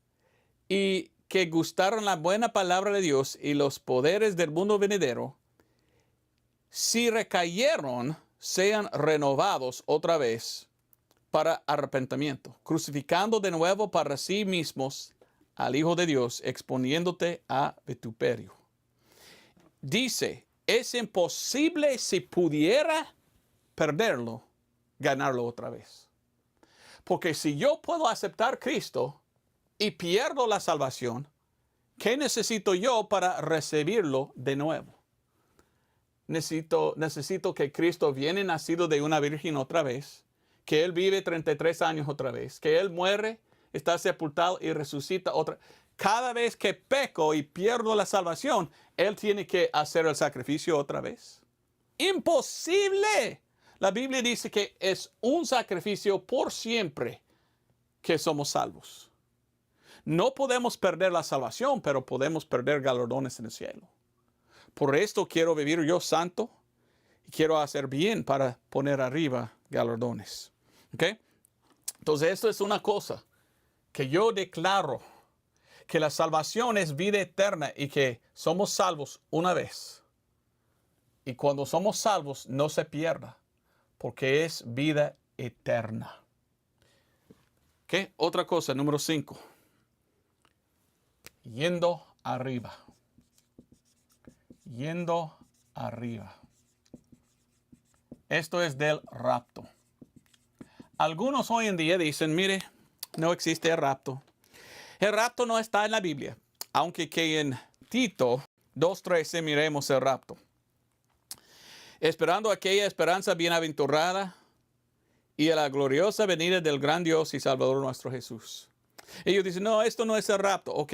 y que gustaron la buena palabra de Dios y los poderes del mundo venidero, si recayeron, sean renovados otra vez para arrepentimiento, crucificando de nuevo para sí mismos al Hijo de Dios, exponiéndote a vituperio. Dice, es imposible si pudiera perderlo, ganarlo otra vez. Porque si yo puedo aceptar a Cristo y pierdo la salvación, ¿qué necesito yo para recibirlo de nuevo? Necesito que Cristo viene nacido de una virgen otra vez, que Él vive 33 años otra vez, que Él muere, está sepultado y resucita otra vez. Cada vez que peco y pierdo la salvación, Él tiene que hacer el sacrificio otra vez. ¡Imposible! La Biblia dice que es un sacrificio por siempre que somos salvos. No podemos perder la salvación, pero podemos perder galardones en el cielo. Por esto quiero vivir yo santo y quiero hacer bien para poner arriba galardones. ¿Ok? Entonces esto es una cosa que yo declaro, que la salvación es vida eterna y que somos salvos una vez. Y cuando somos salvos no se pierda, porque es vida eterna. ¿Ok? Otra cosa, número 5. yendo arriba. Yendo arriba. Esto es del rapto. Algunos hoy en día dicen, mire, no existe el rapto. El rapto no está en la Biblia, aunque que en Tito 2:13 miremos el rapto. Esperando aquella esperanza bienaventurada y a la gloriosa venida del gran Dios y Salvador nuestro Jesús. Ellos dicen, no, esto no es el rapto. Ok,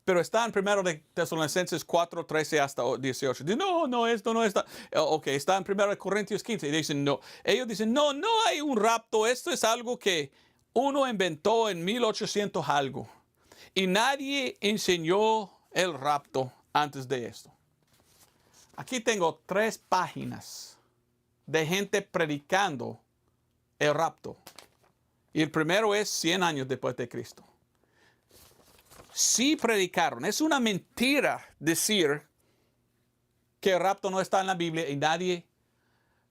pero está en 1 de Tesalonicenses 4:13 hasta 18. Dicen, no, esto no está. Ok, está en 1 de Corintios 15. Y dicen, no. Ellos dicen, no hay un rapto. Esto es algo que uno inventó en 1800 algo. Y nadie enseñó el rapto antes de esto. Aquí tengo 3 páginas de gente predicando el rapto. Y el primero es 100 años después de Cristo. Sí predicaron. Es una mentira decir que el rapto no está en la Biblia y nadie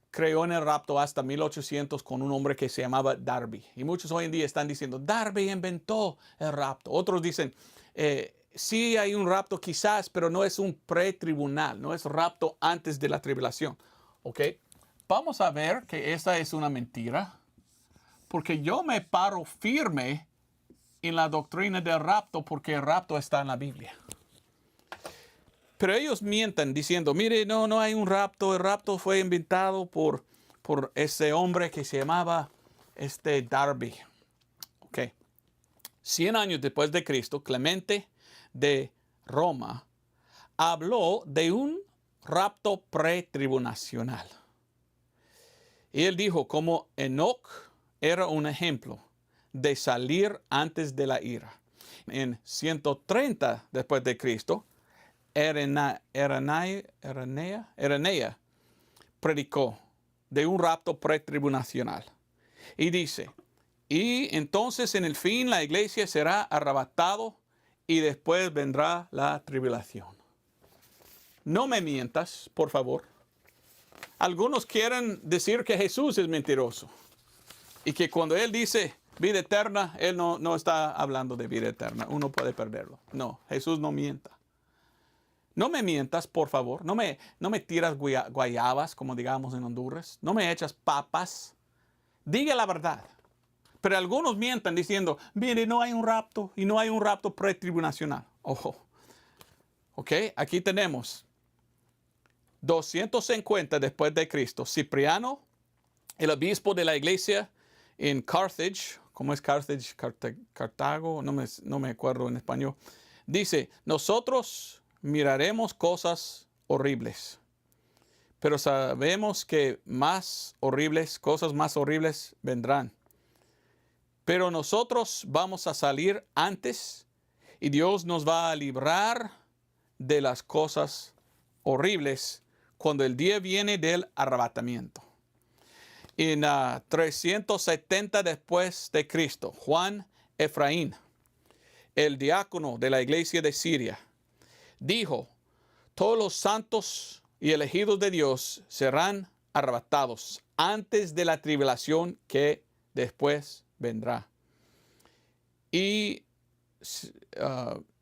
creó en el rapto hasta 1800 con un hombre que se llamaba Darby. Y muchos hoy en día están diciendo, Darby inventó el rapto. Otros dicen, sí hay un rapto quizás, pero no es un pretribunal, no es rapto antes de la tribulación. ¿Ok? Vamos a ver que esa es una mentira, porque yo me paro firme en la doctrina del rapto porque el rapto está en la Biblia. Pero ellos mienten diciendo, mire, no hay un rapto. El rapto fue inventado por ese hombre que se llamaba Darby. Ok. 100 años después de Cristo, Clemente de Roma habló de un rapto pretribulacional. Y él dijo, como Enoc era un ejemplo de salir antes de la ira. En 130 después de Cristo, Irenea predicó de un rapto pretribulacional. Y dice, y entonces en el fin la iglesia será arrebatado y después vendrá la tribulación. No me mientas, por favor. Algunos quieren decir que Jesús es mentiroso y que cuando Él dice vida eterna, Él no está hablando de vida eterna. Uno puede perderlo. No, Jesús no mienta. No me mientas, por favor. No me tiras guayabas, como digamos en Honduras. No me echas papas. Diga la verdad. Pero algunos mientan diciendo, mire, no hay un rapto y no hay un rapto pretribulacional. Ojo. Ok, aquí tenemos 250 después de Cristo. Cipriano, el obispo de la iglesia en Carthage, ¿cómo es Carthage? Cartago, no me acuerdo en español. Dice, nosotros miraremos cosas horribles, pero sabemos que cosas más horribles vendrán. Pero nosotros vamos a salir antes y Dios nos va a librar de las cosas horribles cuando el día viene del arrebatamiento. En 370 después de Cristo, Juan Efraín, el diácono de la iglesia de Siria, dijo, todos los santos y elegidos de Dios serán arrebatados antes de la tribulación que después vendrá. Y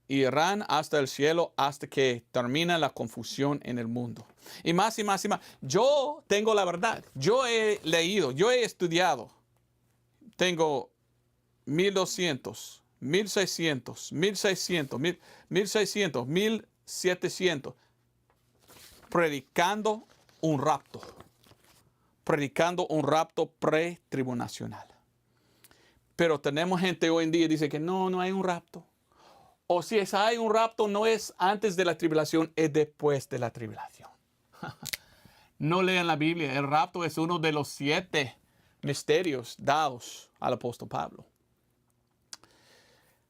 irán hasta el cielo hasta que termine la confusión en el mundo. Y más y más y más. Yo tengo la verdad. Yo he leído, yo he estudiado. Tengo 1200, 1600, 1600, 1600, 1700. Predicando un rapto. Predicando un rapto pretribulacional. Pero tenemos gente hoy en día que dice que no hay un rapto. O si hay un rapto, no es antes de la tribulación, es después de la tribulación. No lean la Biblia. El rapto es uno de los 7 misterios dados al apóstol Pablo.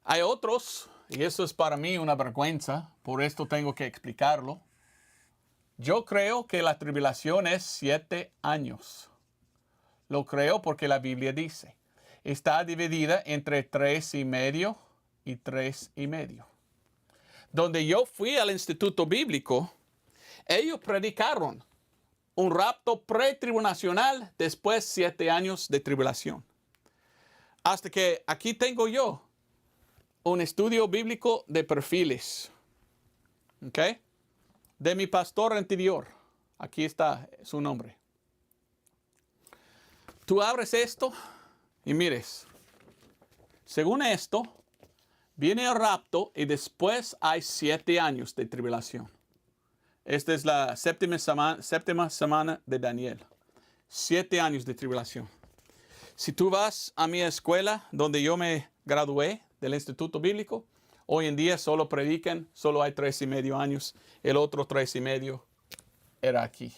Hay otros, y eso es para mí una vergüenza, por esto tengo que explicarlo. Yo creo que la tribulación es 7 años. Lo creo porque la Biblia dice. Está dividida entre 3.5 y 3.5. Donde yo fui al Instituto Bíblico, ellos predicaron un rapto pretribulacional después 7 años de tribulación. Hasta que aquí tengo yo un estudio bíblico de perfiles. ¿Ok? De mi pastor anterior. Aquí está su nombre. Tú abres esto y mires. Según esto, viene el rapto y después hay 7 años de tribulación. Esta es la séptima semana de Daniel. 7 años de tribulación. Si tú vas a mi escuela, donde yo me gradué del Instituto Bíblico, hoy en día solo predican, solo hay 3.5 años. El otro 3.5 era aquí.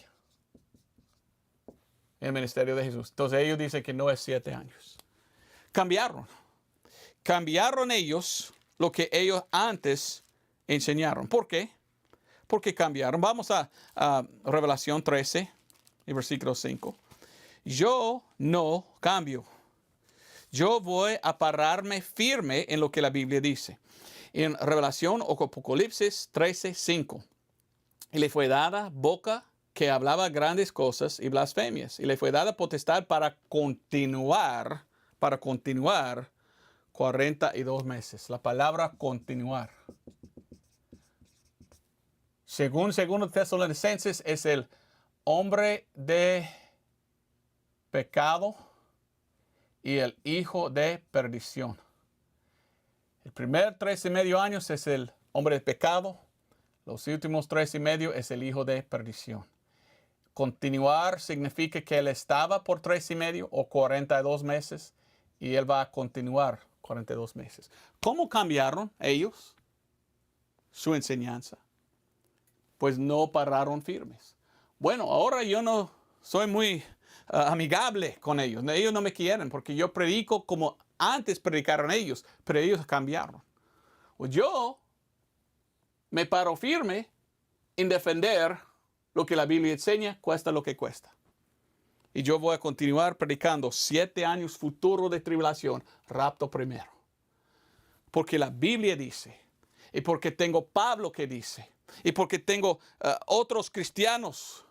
El ministerio de Jesús. Entonces ellos dicen que no es 7 años. Cambiaron. Cambiaron ellos lo que ellos antes enseñaron. ¿Por qué? Porque cambiaron. Vamos a Revelación 13, y versículo 5. Yo no cambio. Yo voy a pararme firme en lo que la Biblia dice. En Revelación o Apocalipsis 13, 5. Y le fue dada boca que hablaba grandes cosas y blasfemias. Y le fue dada potestad para continuar 42 meses. La palabra continuar. Según 2 Tesalonicenses, es el hombre de pecado y el hijo de perdición. El primer 3.5 años es el hombre de pecado. Los últimos 3.5 es el hijo de perdición. Continuar significa que él estaba por 3.5 o 42 meses y él va a continuar 42 meses. ¿Cómo cambiaron ellos su enseñanza? Pues no pararon firmes. Bueno, ahora yo no soy muy amigable con ellos. Ellos no me quieren porque yo predico como antes predicaron ellos, pero ellos cambiaron. Yo me paro firme en defender lo que la Biblia enseña, cuesta lo que cuesta. Y yo voy a continuar predicando 7 años futuros de tribulación, rapto primero. Porque la Biblia dice, y porque tengo Pablo que dice, y porque tengo otros cristianos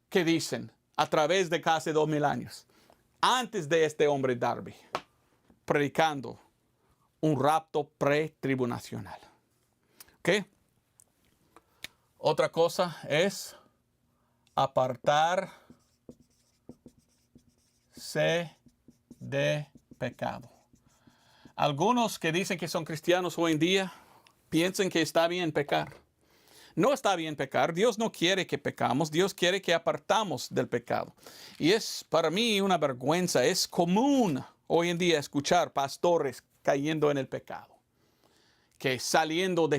que dicen a través de casi 2.000 años, antes de este hombre Darby, predicando un rapto pretribulacional. ¿Ok? Otra cosa es apartarse de pecado. Algunos que dicen que son cristianos hoy en día piensan que está bien pecar. No está bien pecar. Dios no quiere que pecamos. Dios quiere que apartamos del pecado. Y es para mí una vergüenza. Es común hoy en día escuchar pastores cayendo en el pecado. Que saliendo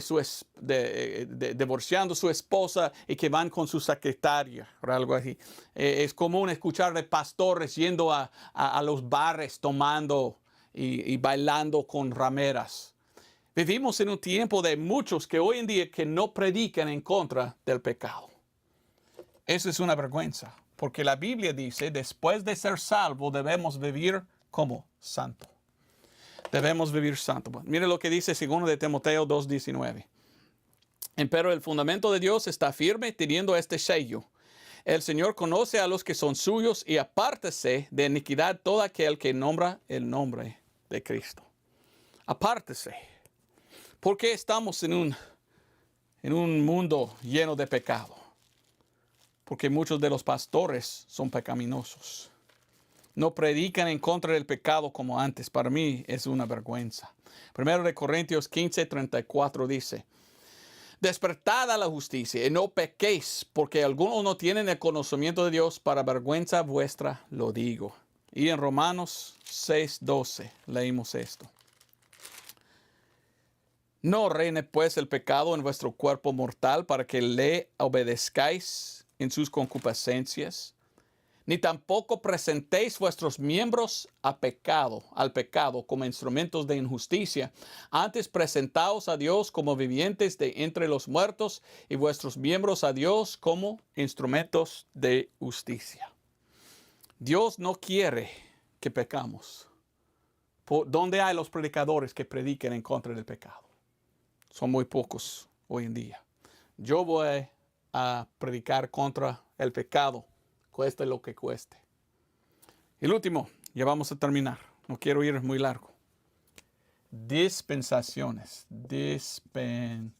divorciando su esposa y que van con su secretaria o algo así. Es común escuchar de pastores yendo a los bares tomando y bailando con rameras. Vivimos en un tiempo de muchos que hoy en día que no predican en contra del pecado. Eso es una vergüenza, porque la Biblia dice, después de ser salvo debemos vivir como santo. Debemos vivir santo. Mire lo que dice 2 de Timoteo 2:19. Pero el fundamento de Dios está firme teniendo este sello. El Señor conoce a los que son suyos y apártese de iniquidad todo aquel que nombra el nombre de Cristo. Apártese. ¿Por qué estamos en un mundo lleno de pecado? Porque muchos de los pastores son pecaminosos. No predican en contra del pecado como antes. Para mí es una vergüenza. 1 Corintios 15:34 dice, despertad a la justicia y no pequéis, porque algunos no tienen el conocimiento de Dios, para vergüenza vuestra lo digo. Y en Romanos 6:12 leímos esto. No reine pues el pecado en vuestro cuerpo mortal para que le obedezcáis en sus concupiscencias, ni tampoco presentéis vuestros miembros al pecado como instrumentos de injusticia. Antes presentaos a Dios como vivientes de entre los muertos y vuestros miembros a Dios como instrumentos de justicia. Dios no quiere que pecamos. ¿Dónde hay los predicadores que prediquen en contra del pecado? Son muy pocos hoy en día. Yo voy a predicar contra el pecado, cueste lo que cueste. El último, ya vamos a terminar. No quiero ir muy largo. Dispensaciones. Dispensaciones.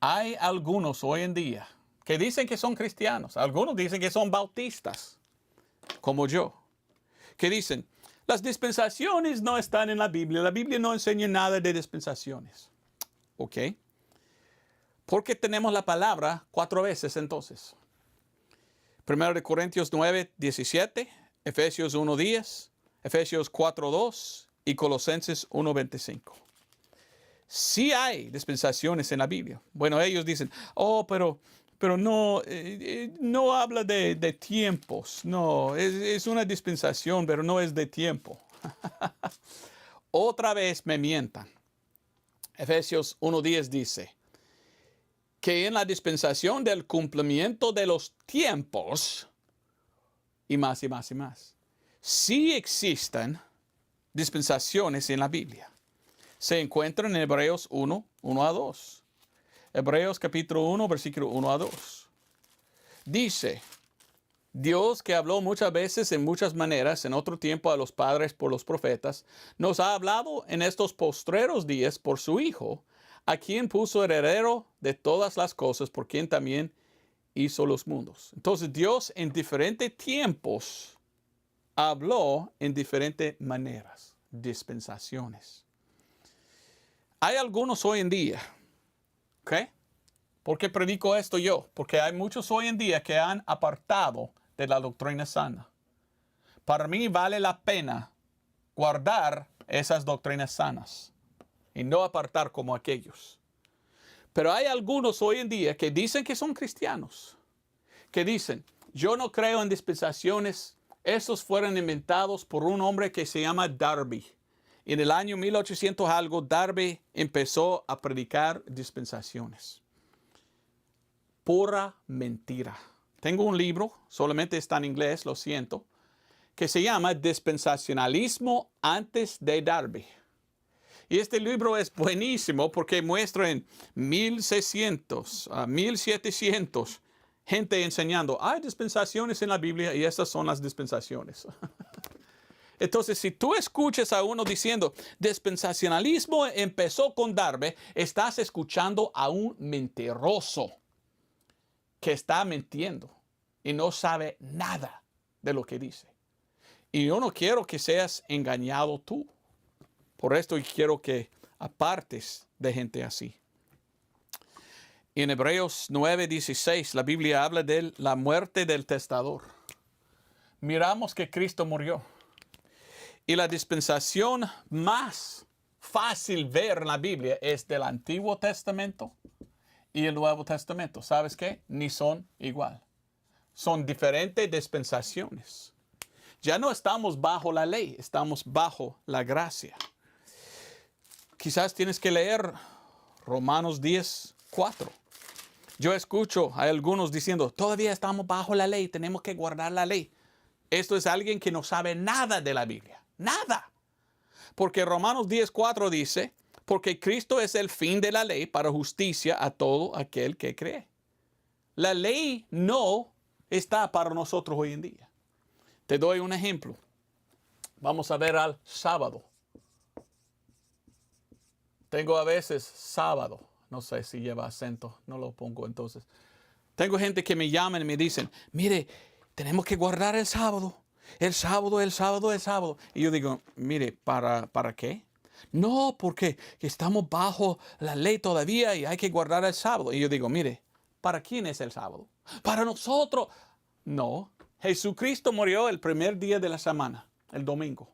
Hay algunos hoy en día que dicen que son cristianos. Algunos dicen que son bautistas, como yo, que dicen, las dispensaciones no están en la Biblia. La Biblia no enseña nada de dispensaciones. ¿Ok? Porque tenemos la palabra 4 veces entonces. 1 Corintios 9, 17, Efesios 1, 10, Efesios 4, 2 y Colosenses 1, 25. Sí hay dispensaciones en la Biblia. Bueno, ellos dicen, oh, pero no, no habla de tiempos. No, es una dispensación, pero no es de tiempo. Otra vez me mientan. Efesios 1:10 dice que en la dispensación del cumplimiento de los tiempos, y más, y más, y más, sí existen dispensaciones en la Biblia. Se encuentran en Hebreos 1, 1 a 2. Hebreos capítulo 1, versículo 1 a 2. Dice, Dios, que habló muchas veces en muchas maneras en otro tiempo a los padres por los profetas, nos ha hablado en estos postreros días por su Hijo, a quien puso heredero de todas las cosas, por quien también hizo los mundos. Entonces Dios en diferentes tiempos habló en diferentes maneras, dispensaciones. Hay algunos hoy en día, ¿ok? ¿Por qué predico esto yo? Porque hay muchos hoy en día que han apartado de la doctrina sana. Para mí vale la pena guardar esas doctrinas sanas y no apartar como aquellos. Pero hay algunos hoy en día que dicen que son cristianos, que dicen, yo no creo en dispensaciones, estos fueron inventados por un hombre que se llama Darby. En el año 1800 algo, Darby empezó a predicar dispensaciones. Pura mentira. Tengo un libro, solamente está en inglés, lo siento, que se llama Dispensacionalismo antes de Darby. Y este libro es buenísimo porque muestra en 1600 a 1700 gente enseñando, hay dispensaciones en la Biblia y estas son las dispensaciones. Entonces, si tú escuchas a uno diciendo, dispensacionalismo empezó con Darby, estás escuchando a un mentiroso que está mintiendo y no sabe nada de lo que dice. Y yo no quiero que seas engañado tú. Por esto quiero que apartes de gente así. En Hebreos 9:16 la Biblia habla de la muerte del testador. Miramos que Cristo murió. Y la dispensación más fácil ver en la Biblia es del Antiguo Testamento y el Nuevo Testamento. ¿Sabes qué? Ni son igual. Son diferentes dispensaciones. Ya no estamos bajo la ley, estamos bajo la gracia. Quizás tienes que leer Romanos 10:4. Yo escucho a algunos diciendo, todavía estamos bajo la ley, tenemos que guardar la ley. Esto es alguien que no sabe nada de la Biblia. Nada. Porque Romanos 10:4 dice, porque Cristo es el fin de la ley para justicia a todo aquel que cree. La ley no está para nosotros hoy en día. Te doy un ejemplo. Vamos a ver al sábado. Tengo a veces sábado. No sé si lleva acento. No lo pongo entonces. Tengo gente que me llaman y me dicen, mire, tenemos que guardar el sábado. El sábado, el sábado, el sábado. Y yo digo, mire, ¿para qué? No, porque estamos bajo la ley todavía y hay que guardar el sábado. Y yo digo, mire, ¿para quién es el sábado? Para nosotros. No, Jesucristo murió el primer día de la semana, el domingo.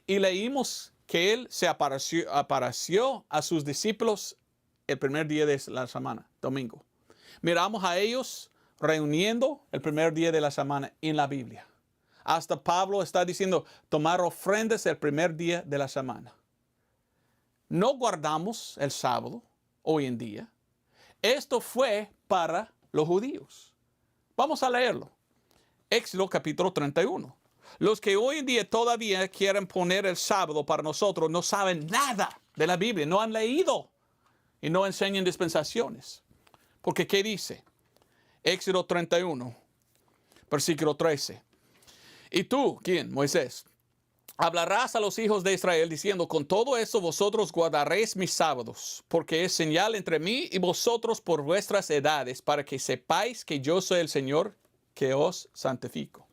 Y leímos que Él se apareció a sus discípulos el primer día de la semana, domingo. Miramos a ellos reuniendo el primer día de la semana en la Biblia. Hasta Pablo está diciendo, tomar ofrendas el primer día de la semana. No guardamos el sábado hoy en día. Esto fue para los judíos. Vamos a leerlo. Éxodo capítulo 31. Los que hoy en día todavía quieren poner el sábado para nosotros no saben nada de la Biblia, no han leído y no enseñan dispensaciones. Porque ¿qué dice? Éxodo 31, versículo 13. Y tú, ¿quién? Moisés. Hablarás a los hijos de Israel diciendo, con todo eso vosotros guardaréis mis sábados, porque es señal entre mí y vosotros por vuestras edades, para que sepáis que yo soy el Señor que os santifico.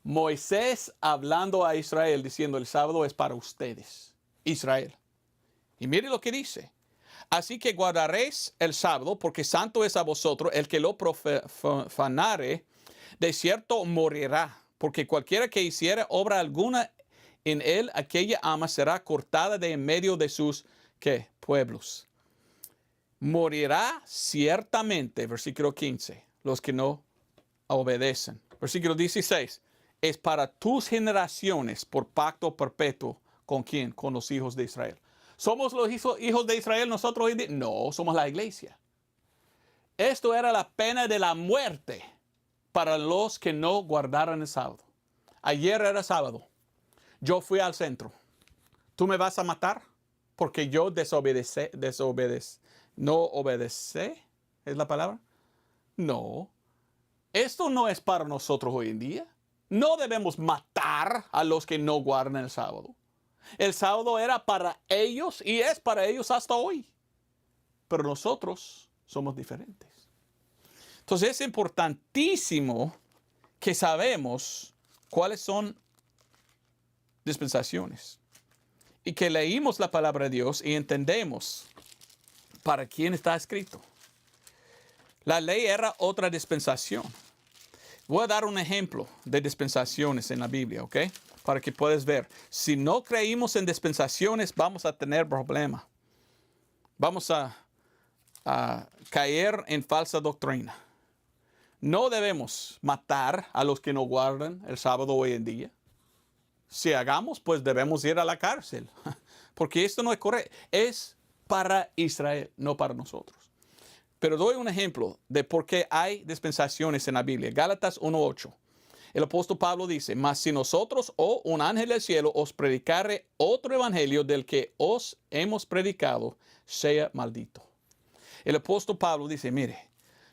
Moisés hablando a Israel diciendo, el sábado es para ustedes, Israel. Y mire lo que dice. Así que guardaréis el sábado, porque santo es a vosotros, el que lo profanare, de cierto morirá, porque cualquiera que hiciere obra alguna en él, aquella ama será cortada de en medio de sus, ¿qué? Pueblos. Morirá ciertamente, versículo 15, los que no obedecen. Versículo 16, es para tus generaciones por pacto perpetuo. ¿Con quién? Con los hijos de Israel. ¿Somos los hijos de Israel nosotros hoy en día? No, somos la iglesia. Esto era la pena de la muerte para los que no guardaran el sábado. Ayer era sábado. Yo fui al centro. ¿Tú me vas a matar? Porque yo no obedecé. ¿Es la palabra? No. Esto no es para nosotros hoy en día. No debemos matar a los que no guardan el sábado. El sábado era para ellos y es para ellos hasta hoy. Pero nosotros somos diferentes. Entonces es importantísimo que sabemos cuáles son dispensaciones y que leímos la palabra de Dios y entendemos para quién está escrito. La ley era otra dispensación. Voy a dar un ejemplo de dispensaciones en la Biblia, ¿ok? Para que puedas ver. Si no creímos en dispensaciones, vamos a tener problemas. Vamos a caer en falsa doctrina. No debemos matar a los que no guardan el sábado hoy en día. Si hagamos, pues debemos ir a la cárcel. Porque esto no es correcto. Es para Israel, no para nosotros. Pero doy un ejemplo de por qué hay dispensaciones en la Biblia. Gálatas 1:8. El apóstol Pablo dice, mas si nosotros o un ángel del cielo os predicare otro evangelio del que os hemos predicado, sea maldito. El apóstol Pablo dice, mire,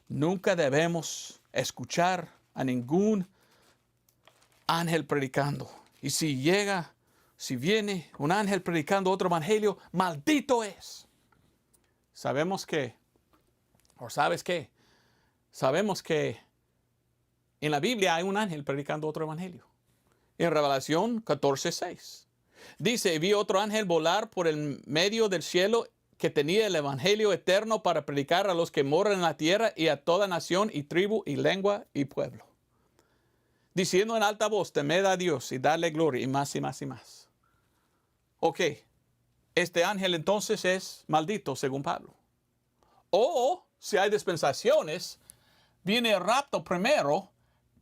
nunca debemos escuchar a ningún ángel predicando. Y si viene un ángel predicando otro evangelio, maldito es. Sabemos que en la Biblia hay un ángel predicando otro evangelio. En Revelación 14:6. Dice, vi otro ángel volar por el medio del cielo que tenía el evangelio eterno para predicar a los que moran en la tierra y a toda nación y tribu y lengua y pueblo. Diciendo en alta voz, temed a Dios y darle gloria y más y más y más. Ok, este ángel entonces es maldito según Pablo. O si hay dispensaciones, viene el rapto primero,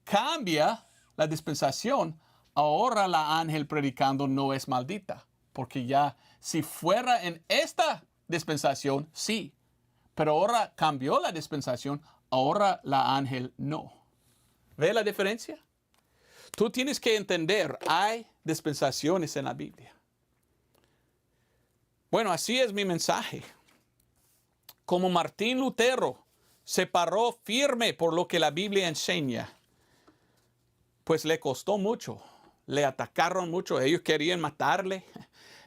cambia la dispensación, ahora la ángel predicando no es maldita. Porque ya si fuera en esta dispensación, sí. Pero ahora cambió la dispensación, ahora la ángel no. ¿Ve la diferencia? Tú tienes que entender, hay dispensaciones en la Biblia. Bueno, así es mi mensaje. Como Martín Lutero se paró firme por lo que la Biblia enseña, pues le costó mucho. Le atacaron mucho. Ellos querían matarle.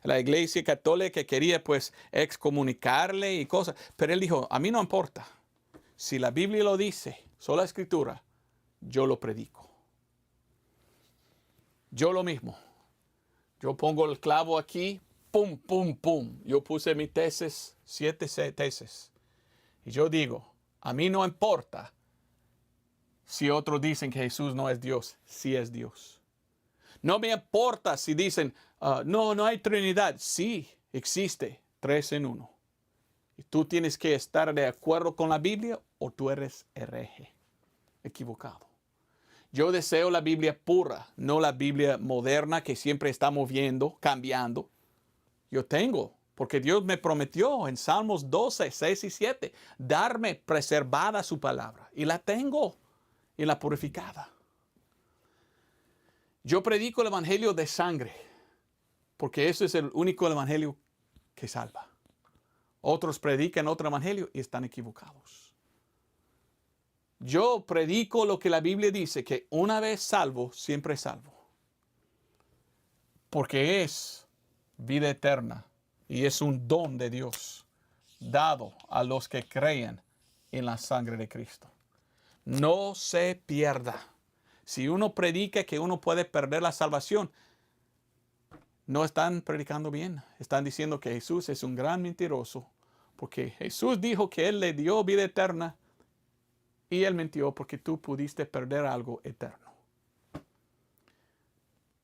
La iglesia católica quería pues excomunicarle y cosas. Pero él dijo, a mí no importa. Si la Biblia lo dice, sola escritura, yo lo predico. Yo lo mismo. Yo pongo el clavo aquí, pum, pum, pum. Yo puse mi tesis, 7 tesis. Y yo digo, a mí no importa si otros dicen que Jesús no es Dios, sí es Dios. No me importa si dicen, no hay Trinidad. Sí, existe 3 en 1. Y tú tienes que estar de acuerdo con la Biblia o tú eres hereje, equivocado. Yo deseo la Biblia pura, no la Biblia moderna que siempre está moviendo, cambiando. Yo tengo, porque Dios me prometió en Salmos 12, 6 y 7, darme preservada su palabra. Y la tengo, y la purificada. Yo predico el evangelio de sangre, porque ese es el único evangelio que salva. Otros predican otro evangelio y están equivocados. Yo predico lo que la Biblia dice, que una vez salvo, siempre salvo. Porque es vida eterna y es un don de Dios dado a los que creen en la sangre de Cristo. No se pierda. Si uno predica que uno puede perder la salvación, no están predicando bien. Están diciendo que Jesús es un gran mentiroso, porque Jesús dijo que Él le dio vida eterna y Él mintió porque tú pudiste perder algo eterno.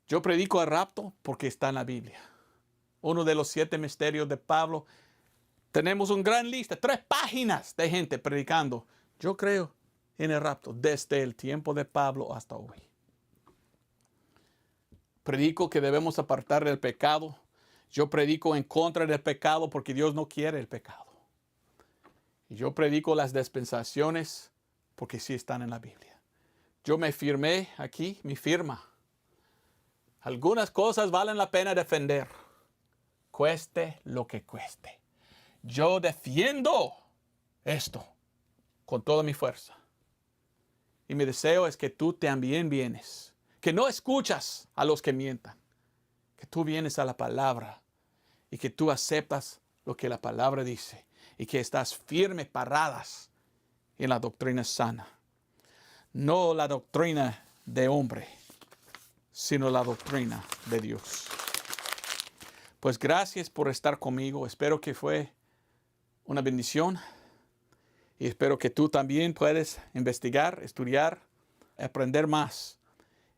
Yo predico el rapto porque está en la Biblia. Uno de los 7 misterios de Pablo. Tenemos una gran lista, 3 páginas de gente predicando. Yo creo en el rapto desde el tiempo de Pablo hasta hoy. Predico que debemos apartar del pecado. Yo predico en contra del pecado porque Dios no quiere el pecado. Y yo predico las dispensaciones porque sí están en la Biblia. Yo me firmé aquí, mi firma. Algunas cosas valen la pena defender, cueste lo que cueste. Yo defiendo esto con toda mi fuerza. Y mi deseo es que tú también vienes. Que no escuchas a los que mientan. Que tú vienes a la palabra y que tú aceptas lo que la palabra dice. Y que estás firme, paradas en la doctrina sana. No la doctrina de hombre, sino la doctrina de Dios. Pues gracias por estar conmigo. Espero que fue una bendición. Y espero que tú también puedas investigar, estudiar, aprender más.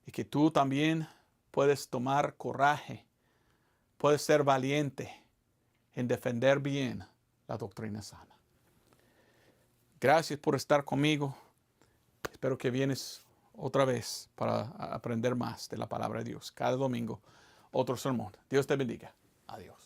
Y que tú también puedes tomar coraje, puedes ser valiente en defender bien la doctrina sana. Gracias por estar conmigo. Espero que vienes otra vez para aprender más de la palabra de Dios. Cada domingo, otro sermón. Dios te bendiga. Adiós.